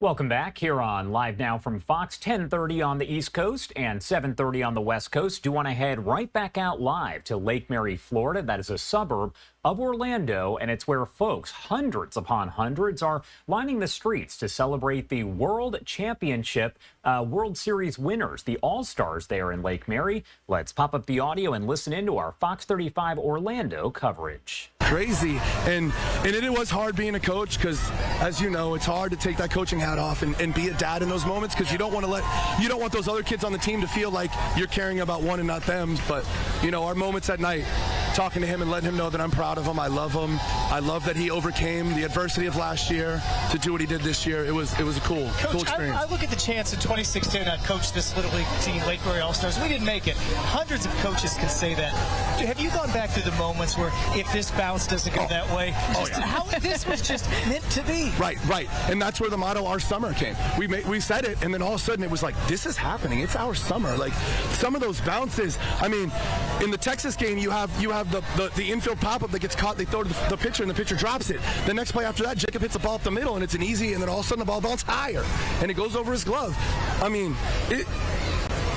Welcome back here on Live Now from Fox, 10:30 on the East Coast and 7:30 on the West Coast. Do want to head right back out live to Lake Mary, Florida. That is a suburb of Orlando, and it's where folks, hundreds upon hundreds, are lining the streets to celebrate the World Championship World Series winners, the All-Stars there in Lake Mary. Let's pop up the audio and listen into our Fox 35 Orlando coverage. Crazy, and it was hard being a coach because, as you know, it's hard to take that coaching hat off and be a dad in those moments because you don't want those other kids on the team to feel like you're caring about one and not them. But you know, our moments at night, talking to him and letting him know that I'm proud of him. I love him. I love that he overcame the adversity of last year to do what he did this year. It was a cool experience. I look at the chance in 2016 I coached this Little League team, Lake Mary All-Stars. We didn't make it. Hundreds of coaches can say that. Have you gone back through the moments where if this bounce doesn't go that way, how this was just meant to be? Right. And that's where the motto "Our Summer" came. We said it, and then all of a sudden it was like, this is happening. It's our summer. Like some of those bounces. I mean, in the Texas game, you have the infield pop-up that gets caught. They throw to the pitcher, and the pitcher drops it. The next play after that, Jacob hits the ball up the middle, and it's an easy, and then all of a sudden the ball bounces higher, and it goes over his glove. I mean,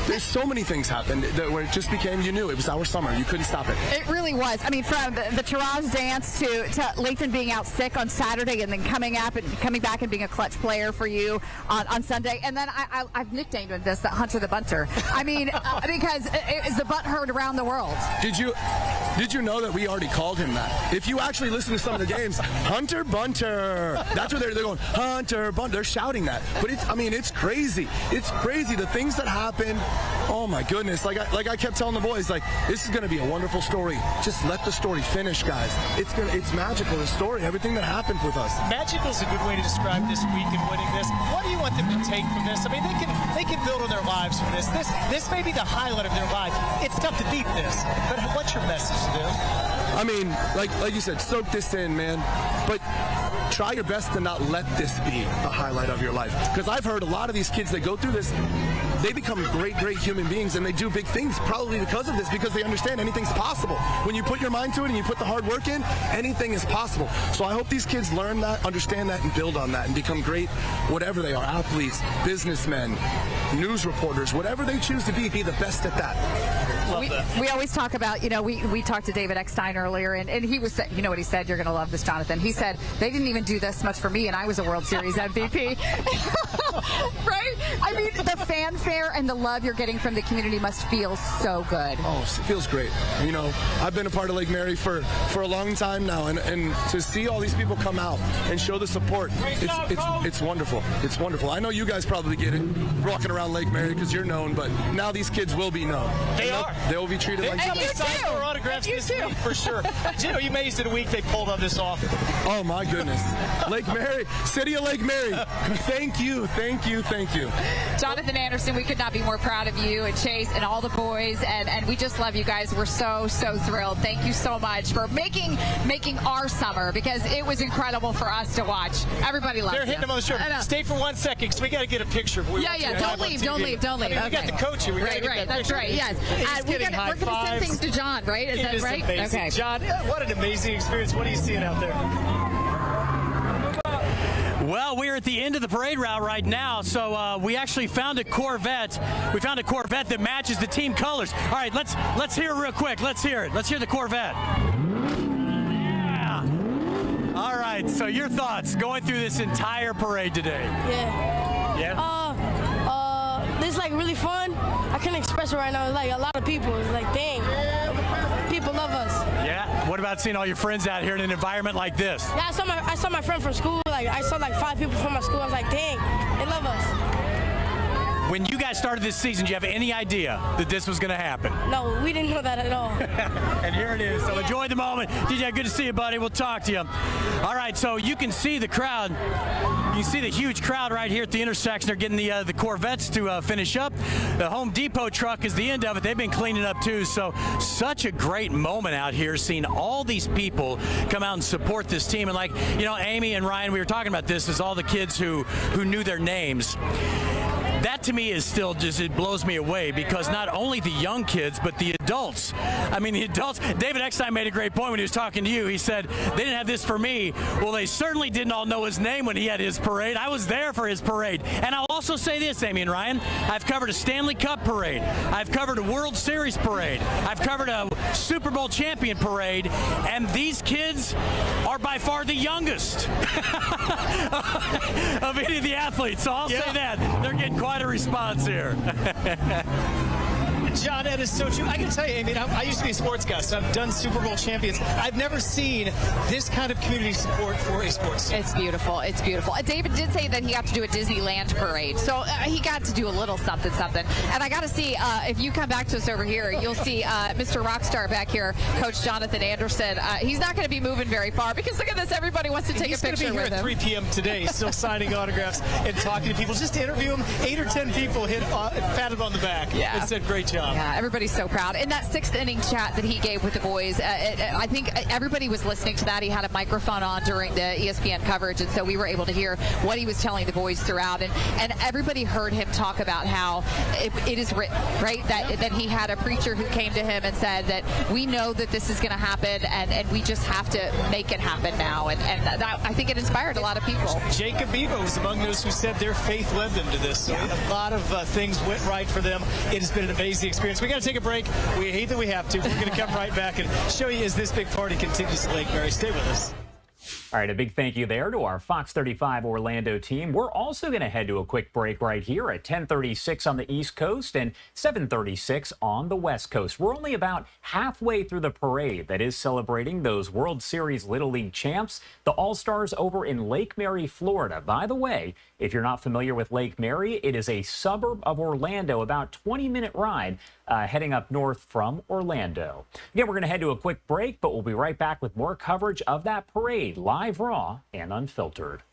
there's so many things happened that where it just became, you knew it was our summer. You couldn't stop it. It really was. I mean, from the Taraz dance to Lathan being out sick on Saturday and then coming back and being a clutch player for you on Sunday. And then I've nicknamed him this, the Hunter the Bunter. I mean, because it's the butt heard around the world. Did you know that we already called him that? If you actually listen to some of the games, Hunter Bunter. That's what they're going, Hunter Bunter. They're shouting that. But it's crazy. It's crazy. The things that happen. Oh my goodness. Like I kept telling the boys, like, this is gonna be a wonderful story. Just let the story finish, guys. It's magical, the story, everything that happened with us. Magical is a good way to describe this week and winning this. What do you want them to take from this? I mean, they can build on their lives from this. This may be the highlight of their life. It's tough to beat this, but what's your message to them? I mean, like you said, soak this in, man. But try your best to not let this be the highlight of your life. Because I've heard a lot of these kids that go through this, they become great human beings, and they do big things probably because of this, because they understand anything's possible. When you put your mind to it and you put the hard work in, anything is possible. So I hope these kids learn that, understand that, and build on that, and become great, whatever they are, athletes, businessmen, news reporters, whatever they choose to be the best at that. We always talk about, we talked to David Xin earlier, and he was, you know what he said? You're going to love this, Jonathan. He said, they didn't even do this much for me, and I was a World Series MVP. Right? I mean, the fanfare and the love you're getting from the community must feel so good. Oh, it feels great. You know, I've been a part of Lake Mary for a long time now, and to see all these people come out and show the support, it's wonderful. It's wonderful. I know you guys probably get it walking around Lake Mary because you're known, but now these kids will be known. They are. They will be treated like that. Sign more autographs this week for sure. Gino, you amazed in a week they pulled on this off. Oh my goodness. Lake Mary, city of Lake Mary. Thank you. Jonathan Anderson, we could not be more proud of you and Chase and all the boys, and we just love you guys. We're so thrilled. Thank you so much for making our summer, because it was incredible for us to watch. Everybody loves They're hitting them on the shoulder. Stay for 1 second because we got to get a picture. Yeah. Don't leave. I mean, okay. We got the coach here. Right. That's right. Yes. We're going to send things to John, right? Is that right? Amazing. Okay. John, what an amazing experience. What are you seeing out there? Well, we're at the end of the parade route right now, so we actually found a Corvette. We found a Corvette that matches the team colors. All right, let's hear it real quick. Let's hear it. Let's hear the Corvette. Yeah. All right, so your thoughts going through this entire parade today? Yeah. This is like really fun. I can't express it right now. It's like a lot of people. It's like, dang, people love us. Yeah. What about seeing all your friends out here in an environment like this? Yeah, I saw my friend from school. Like I saw like 5 people from my school. I was like, dang, they love us. When you guys started this season, did you have any idea that this was going to happen? No, we didn't know that at all. And here it is. So enjoy the moment. DJ, good to see you, buddy. We'll talk to you. All right, so you can see the crowd. You see the huge crowd right here at the intersection. They're getting the Corvettes to finish up. The Home Depot truck is the end of it. They've been cleaning up too. So such a great moment out here, seeing all these people come out and support this team. And like, Amy and Ryan, we were talking about this, is all the kids who knew their names. that to me is still just, it blows me away, because not only the young kids, but the adults. I mean, the adults, David Eckstein made a great point when he was talking to you. He said, they didn't have this for me. Well, they certainly didn't all know his name when he had his parade. I was there for his parade. And I'll also say this, Amy and Ryan, I've covered a Stanley Cup parade. I've covered a World Series parade. I've covered a Super Bowl champion parade. And these kids are by far the youngest of any of the athletes. So I'll say that. They're getting quite a response here. John, that is so true. I can tell you, I mean, I used to be a sports guy, so I've done Super Bowl champions. I've never seen this kind of community support for a sports team. It's beautiful. It's beautiful. David did say that he got to do a Disneyland parade, so he got to do a little something. And I got to see, if you come back to us over here, you'll see Mr. Rockstar back here, Coach Jonathan Anderson. He's not going to be moving very far, because look at this. Everybody wants to take a picture with him. He's going to be here at 3 p.m. today, still signing autographs and talking to people. Just to interview him, 8 or 10 people pat him on the back and said, great job. Yeah, everybody's so proud. In that 6th inning chat that he gave with the boys, I think everybody was listening to that. He had a microphone on during the ESPN coverage, and so we were able to hear what he was telling the boys throughout. And everybody heard him talk about how it is written, right? That he had a preacher who came to him and said that we know that this is going to happen, and we just have to make it happen now. And that, I think it inspired a lot of people. Jacob Bebo was among those who said their faith led them to this. So a lot of things went right for them. It has been an amazing experience. We got to take a break. We hate that we have to. We're going to come right back and show you as this big party continues at Lake Mary. Stay with us. All right, a big thank you there to our Fox 35 Orlando team. We're also going to head to a quick break right here at 10:36 on the East Coast and 7:36 on the West Coast. We're only about halfway through the parade that is celebrating those World Series Little League champs, the All-Stars over in Lake Mary, Florida. By the way, if you're not familiar with Lake Mary, it is a suburb of Orlando, about 20-minute ride heading up north from Orlando. Again, we're going to head to a quick break, but we'll be right back with more coverage of that parade, live, raw, and unfiltered.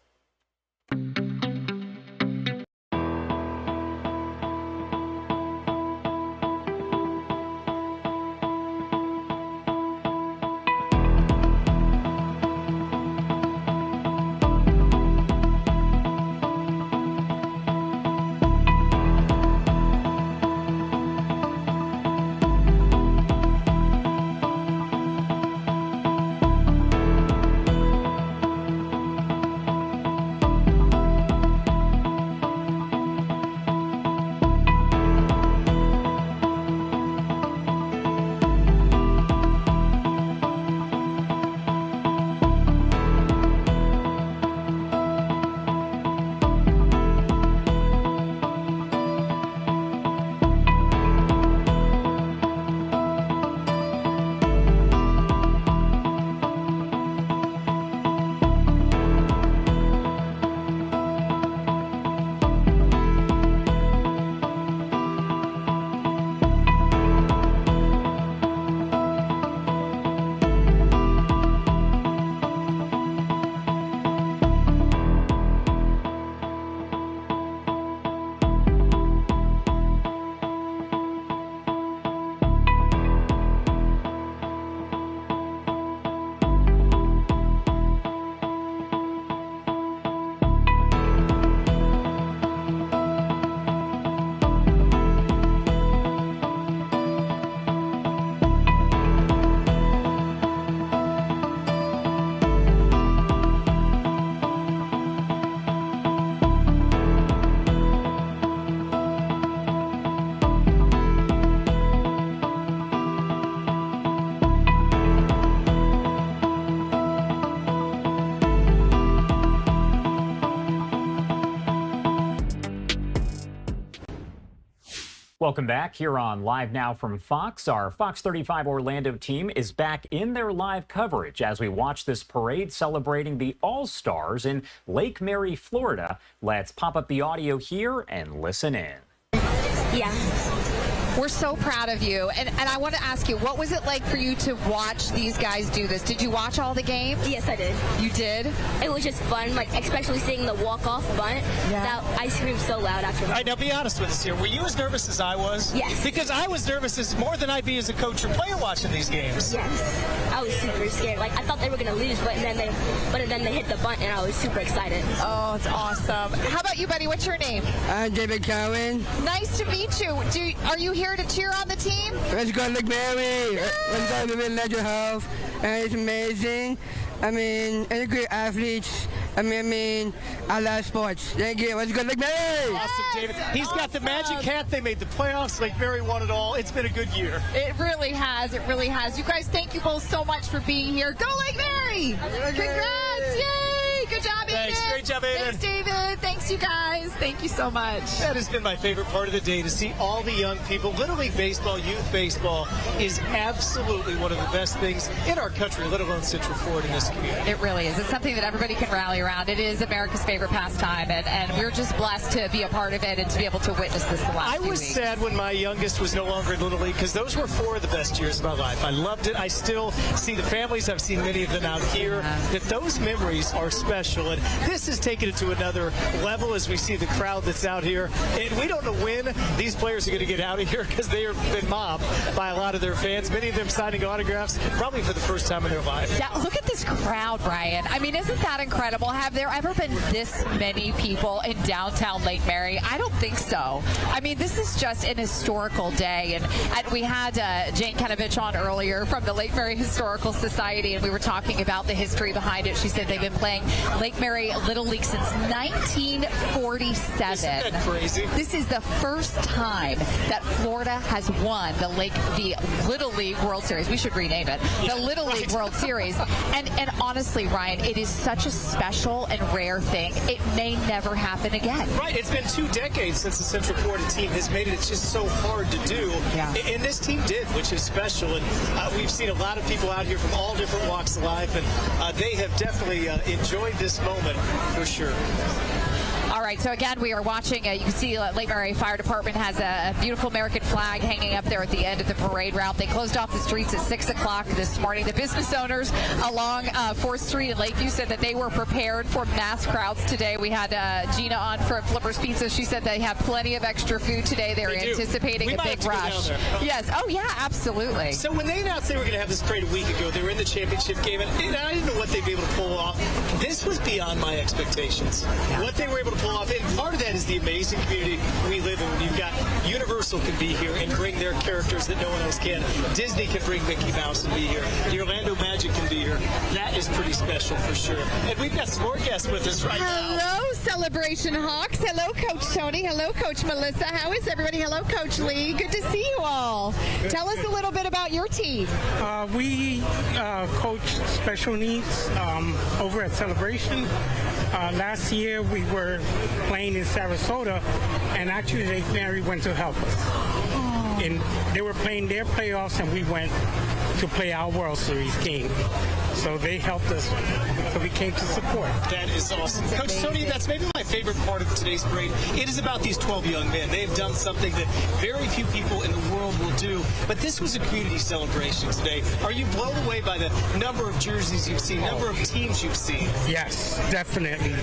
Welcome back here on Live Now from Fox. Our Fox 35 Orlando team is back in their live coverage as we watch this parade celebrating the All-Stars in Lake Mary, Florida. Let's pop up the audio here and listen in. Yeah. We're so proud of you. And I want to ask you, what was it like for you to watch these guys do this? Did you watch all the games? Yes, I did. You did? It was just fun, like especially seeing the walk-off bunt. That I screamed so loud after. All right, now be honest with us here. Were you as nervous as I was? Yes. Because I was nervous as more than I'd be as a coach or player watching these games. Yes. I was super scared. Like I thought they were gonna lose, but then they hit the bunt, and I was super excited. Oh, it's awesome. How about you, buddy? What's your name? I'm David Xin. Nice to meet you. Are you here to cheer on the team? Let's go, Lake Mary. Let's go to the Ledger House. And it's amazing. I mean, and great athletes. I mean, I love sports. Thank you. Let's go, Lake Mary. Awesome, David. He's got the magic hat. They made the playoffs. Lake Mary won it all. It's been a good year. It really has. It really has. You guys, thank you both so much for being here. Go Lake Mary! Congrats! Yay! Good job, Aiden. Thanks. Great job, Aiden. Thanks, David. Thanks, you guys. Thank you so much. That has been my favorite part of the day, to see all the young people. Little League Baseball, youth baseball is absolutely one of the best things in our country, let alone Central Florida in this community. It really is. It's something that everybody can rally around. It is America's favorite pastime, and we're just blessed to be a part of it and to be able to witness this the last few I was weeks. sad when my youngest was no longer in Little League, because those were 4 of the best years of my life. I loved it. I still see the families. I've seen many of them out here. That those memories are special, and this has taken it to another level as we see the crowd that's out here. And we don't know when these players are going to get out of here, because they have been mobbed by a lot of their fans, many of them signing autographs probably for the first time in their life. Yeah, look at this crowd, Brian. I mean, isn't that incredible? Have there ever been this many people in downtown Lake Mary? I don't think so. I mean, this is just an historical day. And we had Jane Kenovich on earlier from the Lake Mary Historical Society, and we were talking about the history behind it. She said they've been playing Lake Mary Little League since 1947. Isn't that crazy? This is the first time that Florida has won the Little League World Series. We should rename it the Little League World Series. And honestly, Ryan, it is such a special and rare thing. It may never happen again. Right. It's been 2 decades since the Central Florida team has made it. It's just so hard to do. Yeah. And this team did, which is special. And we've seen a lot of people out here from all different walks of life, and they have definitely enjoyed this moment for sure. All right, so again, we are watching. You can see Lake Mary Fire Department has a beautiful American flag hanging up there at the end of the parade route. They closed off the streets at 6 o'clock this morning. The business owners along 4th Street in Lakeview said that they were prepared for mass crowds today. We had Gina on from Flipper's Pizza. She said they have plenty of extra food today. They're anticipating a big rush. Yes. Oh, yeah, absolutely. So when they announced they were going to have this parade a week ago, they were in the championship game, and I didn't know what they'd be able to pull off. This was beyond my expectations. Yeah. What they were able to pull off, and part of that is the amazing community we live in. When you've got Universal can be here and bring their characters that no one else can. Disney can bring Mickey Mouse and be here. The Orlando Magic can be here. That is pretty special for sure. And we've got some more guests with us right now. Hello, Celebration Hawks. Hello, Coach Tony. Hello, Coach Melissa. How is everybody? Hello, Coach Lee. Good to see you all. Tell us a little bit about your team. We coach special needs over at Celebration. Last year we were playing in Sarasota, and actually Lake Mary went to help us. And they were playing their playoffs, and we went to play our World Series game. So they helped us, so we came to support. That is awesome. Coach Tony, that's maybe my favorite part of today's parade. It is about these 12 young men. They have done something that very few people in the world will do. But this was a community celebration today. Are you blown away by the number of jerseys you've seen, number of teams you've seen? Yes, definitely.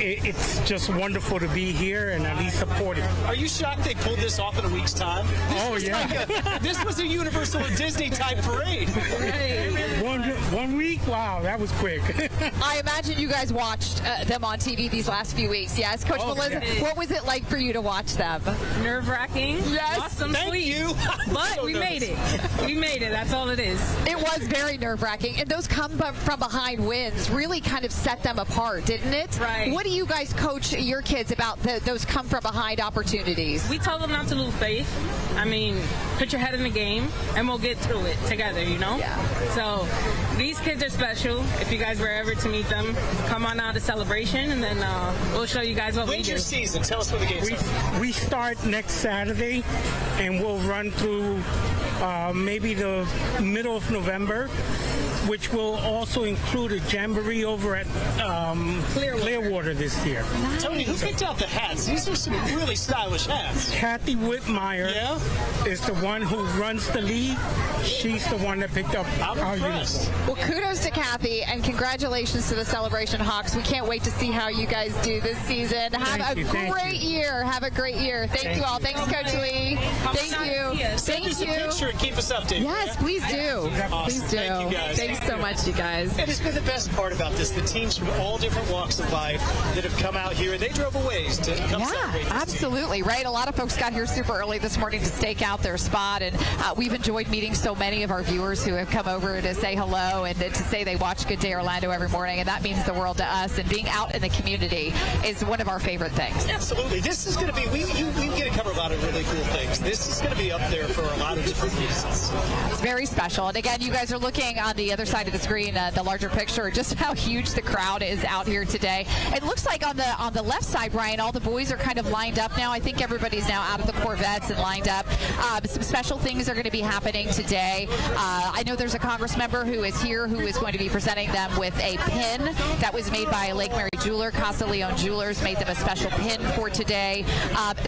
It's just wonderful to be here and at least supported. Are you shocked they pulled this off in a week's time? This was a Universal and Disney type parade. One week? Wow, that was quick. I imagine you guys watched them on TV these last few weeks. Yes, Coach Melissa, what was it like for you to watch them? Nerve-wracking. Yes. Awesome. Thank sweet. you. But so we nervous. made it. We made it. That's all it is. It was very nerve-wracking. And those come from behind wins really kind of set them apart, didn't it? Right. What do you guys coach your kids about those come from behind opportunities? We told them not to lose faith. I mean, put your head in the game, and we'll get through it together, you know? Yeah. So these kids are special. If you guys were ever to meet them, come on out to Celebration, and then we'll show you guys what we do. When's your season? Tell us when the games are. We start next Saturday, and we'll run through maybe the middle of November. which will also include a jamboree over at Clearwater this year. Nice. Tony, who picked out the hats? These are some really stylish hats. Kathy Whitmire is the one who runs the league. She's the one that picked up our uniform. Well, kudos to Kathy, and congratulations to the Celebration Hawks. We can't wait to see how you guys do this season. Have a great year. Have a great year. Thank you all. Thanks, Coach Lee. Thank you. Send us a picture and keep us updated. Yes, please do. Awesome. Please do. Thank you, guys. Thanks so much, you guys. And it's been the best part about this. The teams from all different walks of life that have come out here, and they drove a ways to come celebrate this absolutely, right? A lot of folks got here super early this morning to stake out their spot, and we've enjoyed meeting so many of our viewers who have come over to say hello and to say they watch Good Day Orlando every morning, and that means the world to us. And being out in the community is one of our favorite things. Absolutely. This is going to be, we get to cover a lot of really cool things. This is going to be up there for a lot of different reasons. It's very special. And again, you guys are looking on the other side of the screen, the larger picture, just how huge the crowd is out here today. It looks like on the left side, Brian, all the boys are kind of lined up now. I think everybody's now out of the Corvettes and lined up. Some special things are going to be happening today. I know there's a Congress member who is here who is going to be presenting them with a pin that was made by a Lake Mary jeweler. Casa Leon Jewelers made them a special pin for today.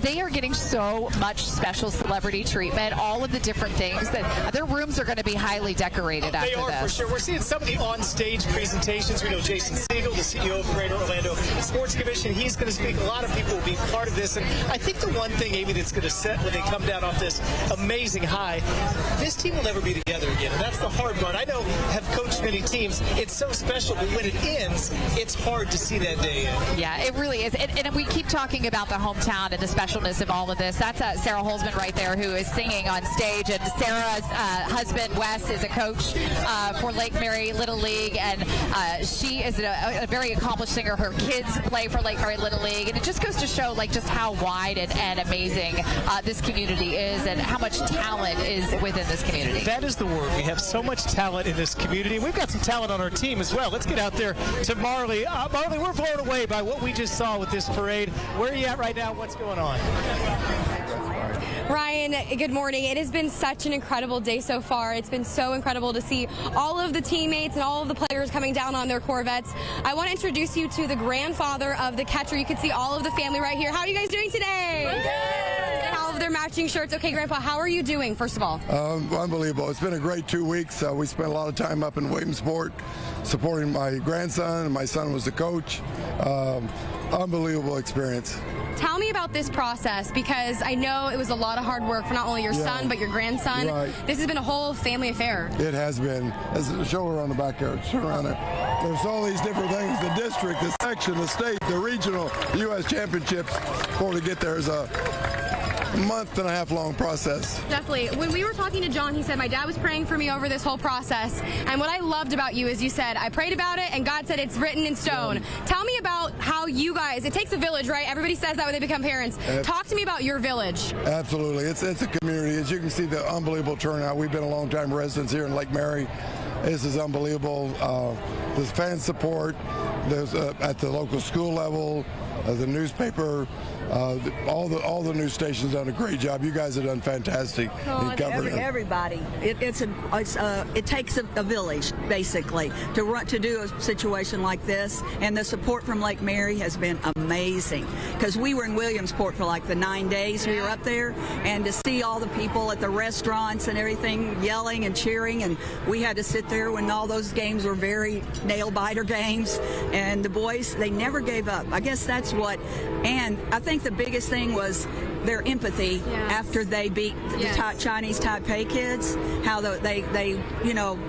They are getting so much special celebrity treatment. All of the different things that their rooms are going to be highly decorated after this. They are, for sure. We're seeing some of the on-stage presentations. We know Jason Siegel, the CEO of the Greater Orlando Sports Commission, he's going to speak. A lot of people will be part of this. And I think the one thing, Amy, that's going to set when they come down off this amazing high, this team will never be together again. And that's the hard part. I know, have coached many teams. It's so special, but when it ends, it's hard to see that day end. Yeah, it really is. And we keep talking about the hometown and the specialness of all of this. That's Sarah Holzman right there, who is singing on stage. And Sarah's husband, Wes, is a coach for Lake Mary Little League, and she is a very accomplished singer. Her kids play for Lake Mary Little League, and it just goes to show like just how wide and amazing this community is, and how much talent is within this community. That is the word. We have so much talent in this community. We've got some talent on our team as well. Let's get out there to Marley. Marley, we're blown away by what we just saw with this parade. Where are you at right now? What's going on? Ryan, good morning. It has been such an incredible day so far. It's been so incredible to see all of the teammates and all of the players coming down on their Corvettes. I want to introduce you to the grandfather of the catcher. You can see all of the family right here. How are you guys doing today? And all of their matching shirts. Okay, Grandpa, how are you doing, first of all? Unbelievable. It's been a great 2 weeks. We spent a lot of time up in Williamsport supporting my grandson, and my son was the coach. Unbelievable experience. Tell me about this process, because I know it was a lot of hard work for not only your son, but your grandson. Right. This has been a whole family affair. It has been. There's a shoulder on the back there. Turn around there. There's all these different things. The district, the section, the state, the regional, the U.S. championships. Before to get there is a month-and-a-half long process. Definitely. When we were talking to John, he said, my dad was praying for me over this whole process. And what I loved about you is you said, I prayed about it and God said it's written in stone. Yeah. Tell me about how you guys, it takes a village, right? Everybody says that when they become parents. Talk to me about your village. Absolutely. It's a community. As you can see, the unbelievable turnout. We've been a long-time residents here in Lake Mary. This is unbelievable. There's fan support. There's at the local school level, the newspaper, all the news stations done a great job. You guys have done fantastic in covering it. Everybody. It takes a village basically to do a situation like this, and the support from Lake Mary has been amazing. Because we were in Williamsport for like the 9 days we were up there, and to see all the people at the restaurants and everything yelling and cheering, and we had to sit there when all those games were very nail-biter games, and the boys, they never gave up. I guess that's what, and I think the biggest thing was their empathy after they beat the Chinese Taipei kids, how they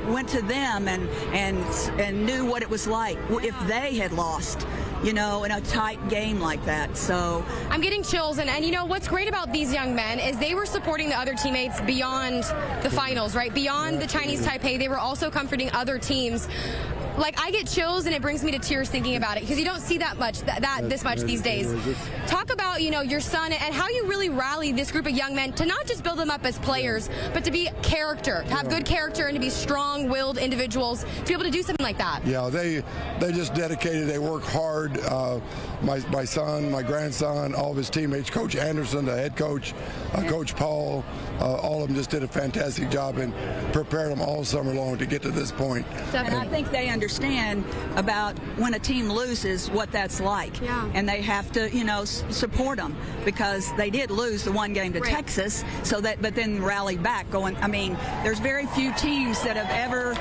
went to them and knew what it was like if they had lost, in a tight game like that. So I'm getting chills, and you know what's great about these young men is they were supporting the other teammates beyond the finals, right? Beyond the Chinese Taipei, they were also comforting other teams. like I get chills and it brings me to tears thinking about it because you don't see that much, this much these days. Talk about, your son and how you really rally this group of young men to not just build them up as players, but to be character, to have good character and to be strong-willed individuals to be able to do something like that. Yeah, they just dedicated. They work hard. My son, my grandson, all of his teammates, Coach Anderson, the head coach, Coach Paul, all of them just did a fantastic job and prepared them all summer long to get to this point. And I think they understand about when a team loses what that's like. Yeah. And they have to, support them because they did lose the one game to Texas, but then rallied back there's very few teams that have ever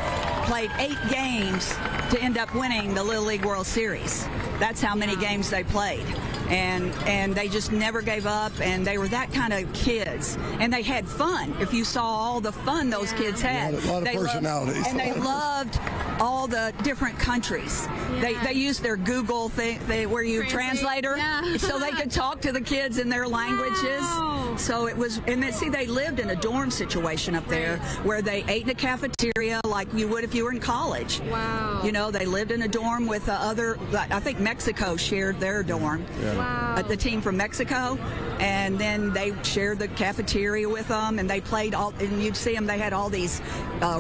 played 8 games to end up winning the Little League World Series. That's how many games they played. And they just never gave up, and they were that kind of kids. And they had fun. If you saw all the fun those kids had. A lot of personalities. And they loved all the different countries. They used their Google thing where you translator, so they could talk to the kids in their languages. So it was, and they lived in a dorm situation up there where they ate in a cafeteria like you would if you were in college. Wow. They lived in a dorm with I think Mexico shared their dorm. Wow. The team from Mexico, and then they shared the cafeteria with them, and they played and you'd see them, they had all these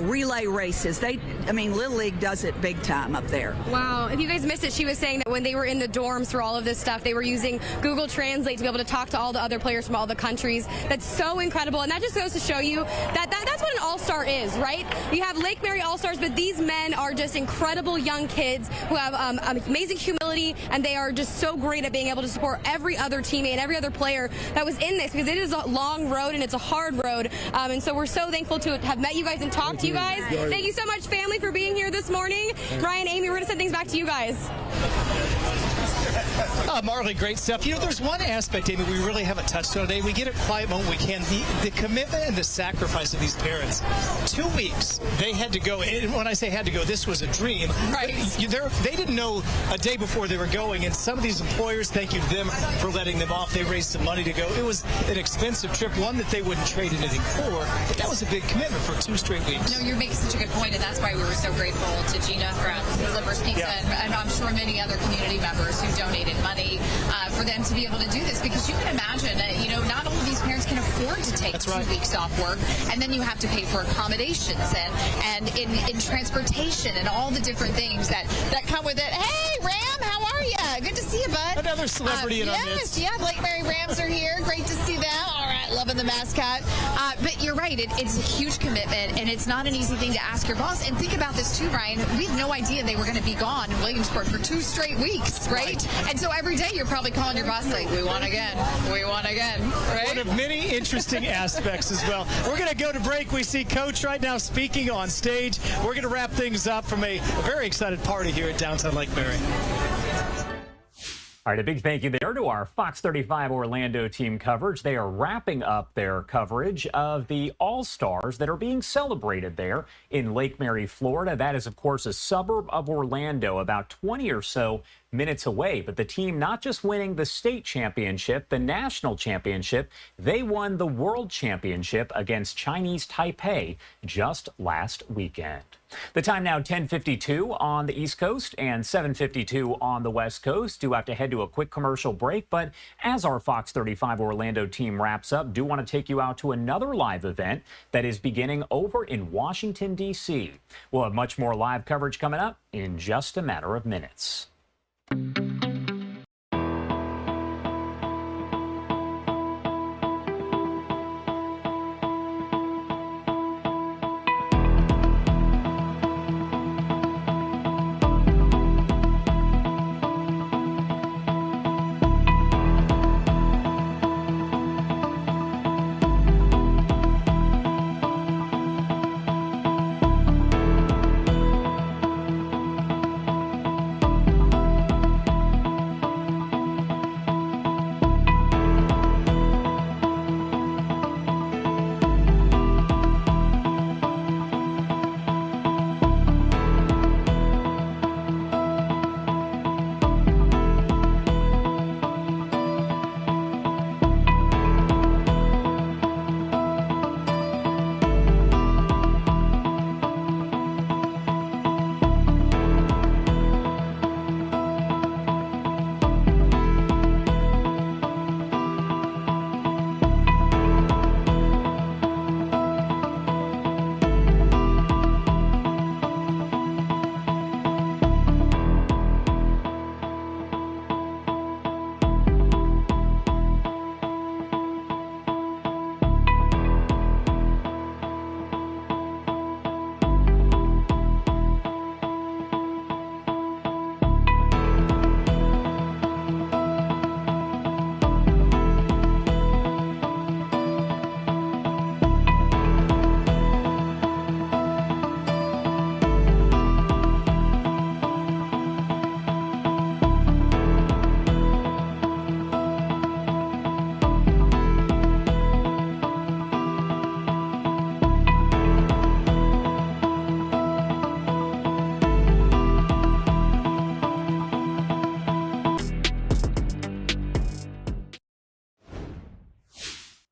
relay races. Little League does it big time up there. Wow. If you guys missed it, she was saying that when they were in the dorms for all of this stuff, they were using Google Translate to be able to talk to all the other players from all the countries. That's so incredible, and that just goes to show you that's what an all-star is, right? You have Lake Mary All-Stars, but these men are just incredible young kids who have amazing humility, and they are just so great at being able to support every other teammate and every other player that was in this, because it is a long road and it's a hard road. And so we're so thankful to have met you guys and talked to you guys. Thank you so much, family, for being here this morning. Ryan, Amy, we're going to send things back to you guys. Marley, great stuff. There's one aspect, Amy, we really haven't touched on today. We get a quiet moment we can. The commitment and the sacrifice of these parents. 2 weeks, they had to go. And when I say had to go, this was a dream. Right. They didn't know a day before they were going. And some of these employers, thank you to them for letting them off. They raised some money to go. It was an expensive trip, one that they wouldn't trade anything for. But that was a big commitment for 2 straight weeks. No, you're making such a good point, and that's why we were so grateful to Gina from Livers Pizza and I'm sure many other community members who donated money for them to be able to do this, because you can imagine not all of these parents can afford to take 2 weeks off work, and then you have to pay for accommodations and in transportation and all the different things that come with it. Hey, Ram, how are you? Good to see you, bud. Another celebrity in our midst. Yes, Lake Mary Rams are here. Great to see them. All right, loving the mascot. But you're right, it's a huge commitment, and it's not an easy thing to ask your boss. And think about this too, Ryan. We had no idea they were going to be gone in Williamsport for 2 straight weeks, right? And so every day you're probably calling your boss like, we won again, right? One of many interesting aspects as well. We're going to go to break. We see Coach right now speaking on stage. We're going to wrap things up from a very excited party here at downtown Lake Mary. All right, a big thank you there to our Fox 35 Orlando team coverage. They are wrapping up their coverage of the All-Stars that are being celebrated there in Lake Mary, Florida. That is, of course, a suburb of Orlando, about 20 or so minutes away. But the team not just winning the state championship, the national championship, they won the world championship against Chinese Taipei just last weekend. The time now 10:52 on the East Coast and 7:52 on the West Coast. Do have to head to a quick commercial break, but as our Fox 35 Orlando team wraps up, do want to take you out to another live event that is beginning over in Washington, D.C. We'll have much more live coverage coming up in just a matter of minutes.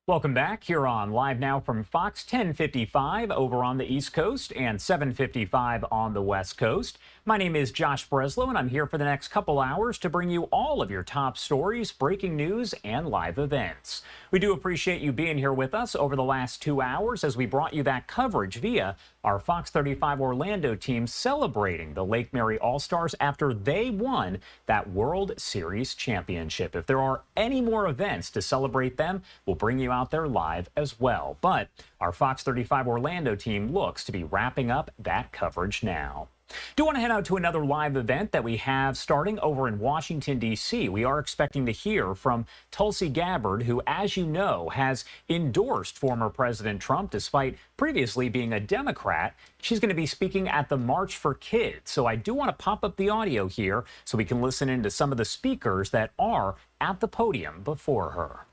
Welcome back here on Live Now from Fox, 10:55 over on the East Coast and 7:55 on the West Coast. My name is Josh Breslow, and I'm here for the next couple hours to bring you all of your top stories, breaking news, and live events. We do appreciate you being here with us over the last 2 hours as we brought you that coverage via our Fox 35 Orlando team celebrating the Lake Mary All-Stars after they won that World Series championship. If there are any more events to celebrate them, we'll bring you out there live as well. But our Fox 35 Orlando team looks to be wrapping up that coverage now. Do want to head out to another live event that we have starting over in Washington, D.C. We are expecting to hear from Tulsi Gabbard, who, as you know, has endorsed former President Trump despite previously being a Democrat. She's going to be speaking at the March for Kids. So I do want to pop up the audio here so we can listen into some of the speakers that are at the podium before her.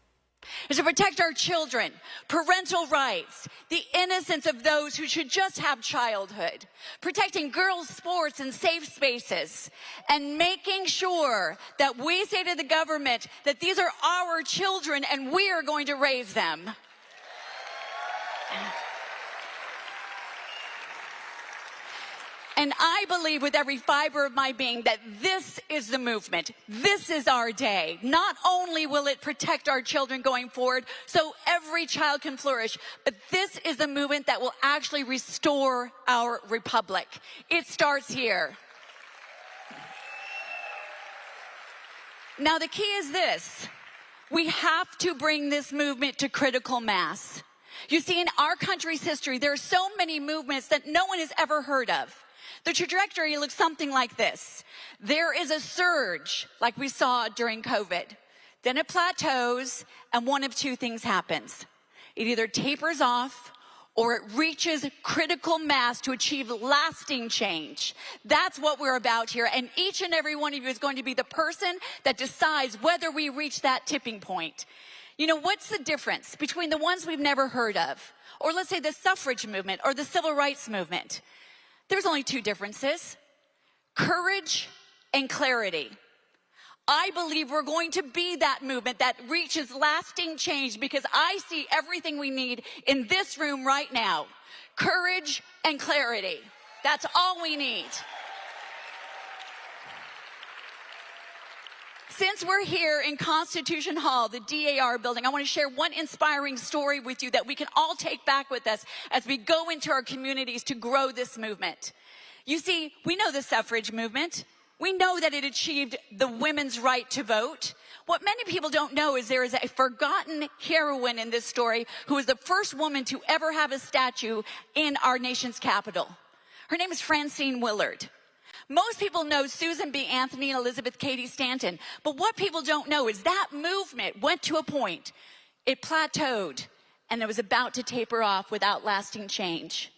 Is to protect our children, parental rights, the innocence of those who should just have childhood, protecting girls' sports and safe spaces, and making sure that we say to the government that these are our children and we are going to raise them. And I believe with every fiber of my being that this is the movement. This is our day. Not only will it protect our children going forward so every child can flourish, but this is the movement that will actually restore our republic. It starts here. Now the key is this. We have to bring this movement to critical mass. You see, in our country's history, there are so many movements that no one has ever heard of. The trajectory looks something like this. There is a surge, like we saw during COVID. Then it plateaus, and one of two things happens. It either tapers off, or it reaches critical mass to achieve lasting change. That's what we're about here, and each and every one of you is going to be the person that decides whether we reach that tipping point. You know, what's the difference between the ones we've never heard of, or let's say the suffrage movement or the civil rights movement? There's only two differences: courage and clarity. I believe we're going to be that movement that reaches lasting change because I see everything we need in this room right now. Courage and clarity. That's all we need. Since we're here in Constitution Hall, the DAR building, I want to share one inspiring story with you that we can all take back with us as we go into our communities to grow this movement. You see, we know the suffrage movement. We know that it achieved the women's right to vote. What many people don't know is there is a forgotten heroine in this story who was the first woman to ever have a statue in our nation's capital. Her name is Francine Willard. Most people know Susan B. Anthony and Elizabeth Cady Stanton, but what people don't know is that movement went to a point. It plateaued, and it was about to taper off without lasting change.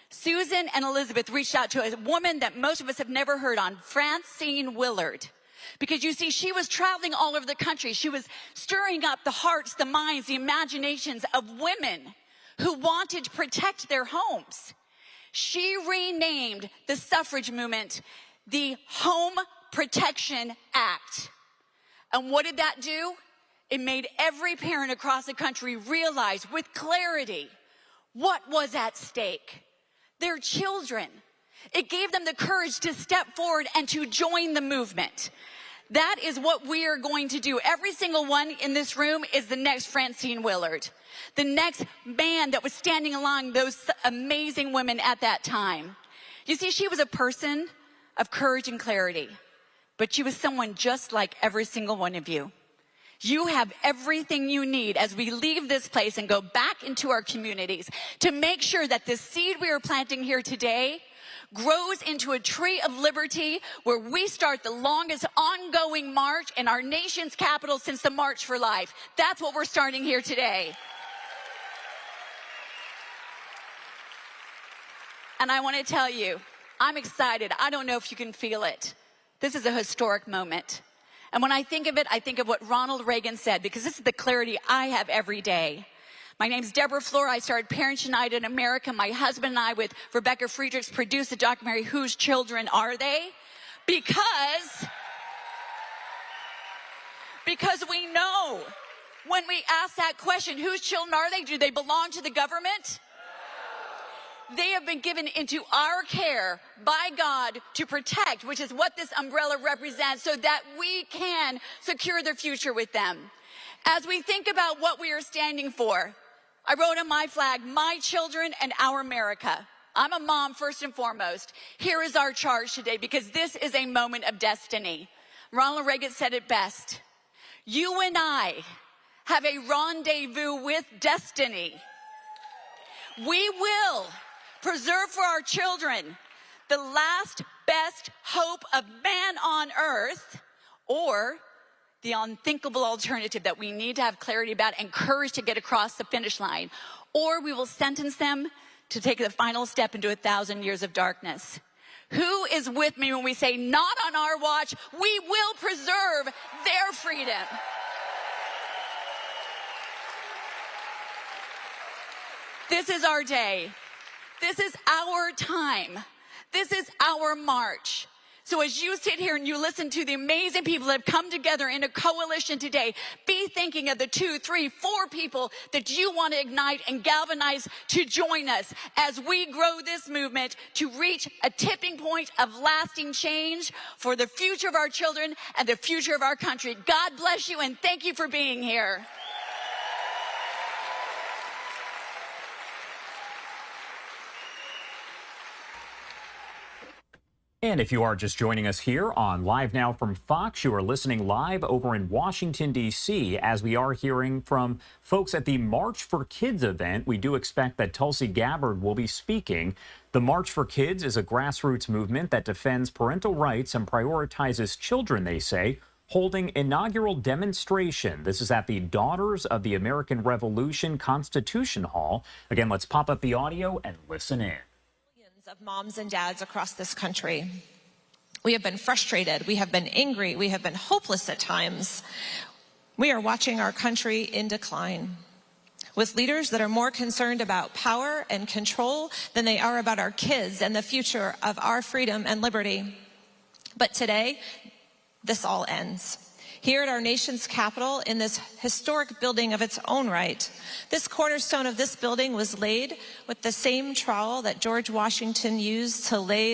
Susan and Elizabeth reached out to a woman that most of us have never heard on, Francine Willard. Because you see, she was traveling all over the country. She was stirring up the hearts, the minds, the imaginations of women who wanted to protect their homes. She renamed the suffrage movement the Home Protection Act. And what did that do? It made every parent across the country realize with clarity what was at stake. Their children. It gave them the courage to step forward and to join the movement. That is what we are going to do. Every single one in this room is the next Francine Willard, the next man that was standing along those amazing women at that time. You see, she was a person of courage and clarity, but she was someone just like every single one of you. You have everything you need as we leave this place and go back into our communities to make sure that the seed we are planting here today grows into a tree of liberty where we start the longest ongoing march in our nation's capital since the March for Life. That's what we're starting here today. And I want to tell you, I'm excited. I don't know if you can feel it. This is a historic moment. And when I think of it, I think of what Ronald Reagan said, because this is the clarity I have every day. My name's Deborah Flora. I started Parents United in America. My husband and I, with Rebecca Friedrichs, produced the documentary, Whose Children Are They? Because we know When we ask that question, whose children are they? Do they belong to the government? They have been given into our care by God to protect, which is what this umbrella represents, so that we can secure their future with them. As we think about what we are standing for, I wrote on my flag, my children and our America. I'm a mom first and foremost. Here is our charge today, because this is a moment of destiny. Ronald Reagan said it best. You and I have a rendezvous with destiny. We will preserve for our children the last best hope of man on earth, or the unthinkable alternative that we need to have clarity about and courage to get across the finish line, or we will sentence them to take the final step into 1,000 years of darkness. Who is with me when we say, not on our watch, we will preserve their freedom? This is our day. This is our time. This is our march. So as you sit here and you listen to the amazing people that have come together in a coalition today, be thinking of the 2, 3, 4 people that you want to ignite and galvanize to join us as we grow this movement to reach a tipping point of lasting change for the future of our children and the future of our country. God bless you, and thank you for being here. And if you are just joining us here on Live Now from Fox, you are listening live over in Washington, D.C. as we are hearing from folks at the March for Kids event. We do expect that Tulsi Gabbard will be speaking. The March for Kids is a grassroots movement that defends parental rights and prioritizes children, they say, holding inaugural demonstration. This is at the Daughters of the American Revolution Constitution Hall. Again, let's pop up the audio and listen in. Of moms and dads across this country. We have been frustrated, we have been angry, we have been hopeless at times. We are watching our country in decline, with leaders that are more concerned about power and control than they are about our kids and the future of our freedom and liberty. But today, this all ends. Here at our nation's capital, in this historic building of its own right. This cornerstone of this building was laid with the same trowel that George Washington used to lay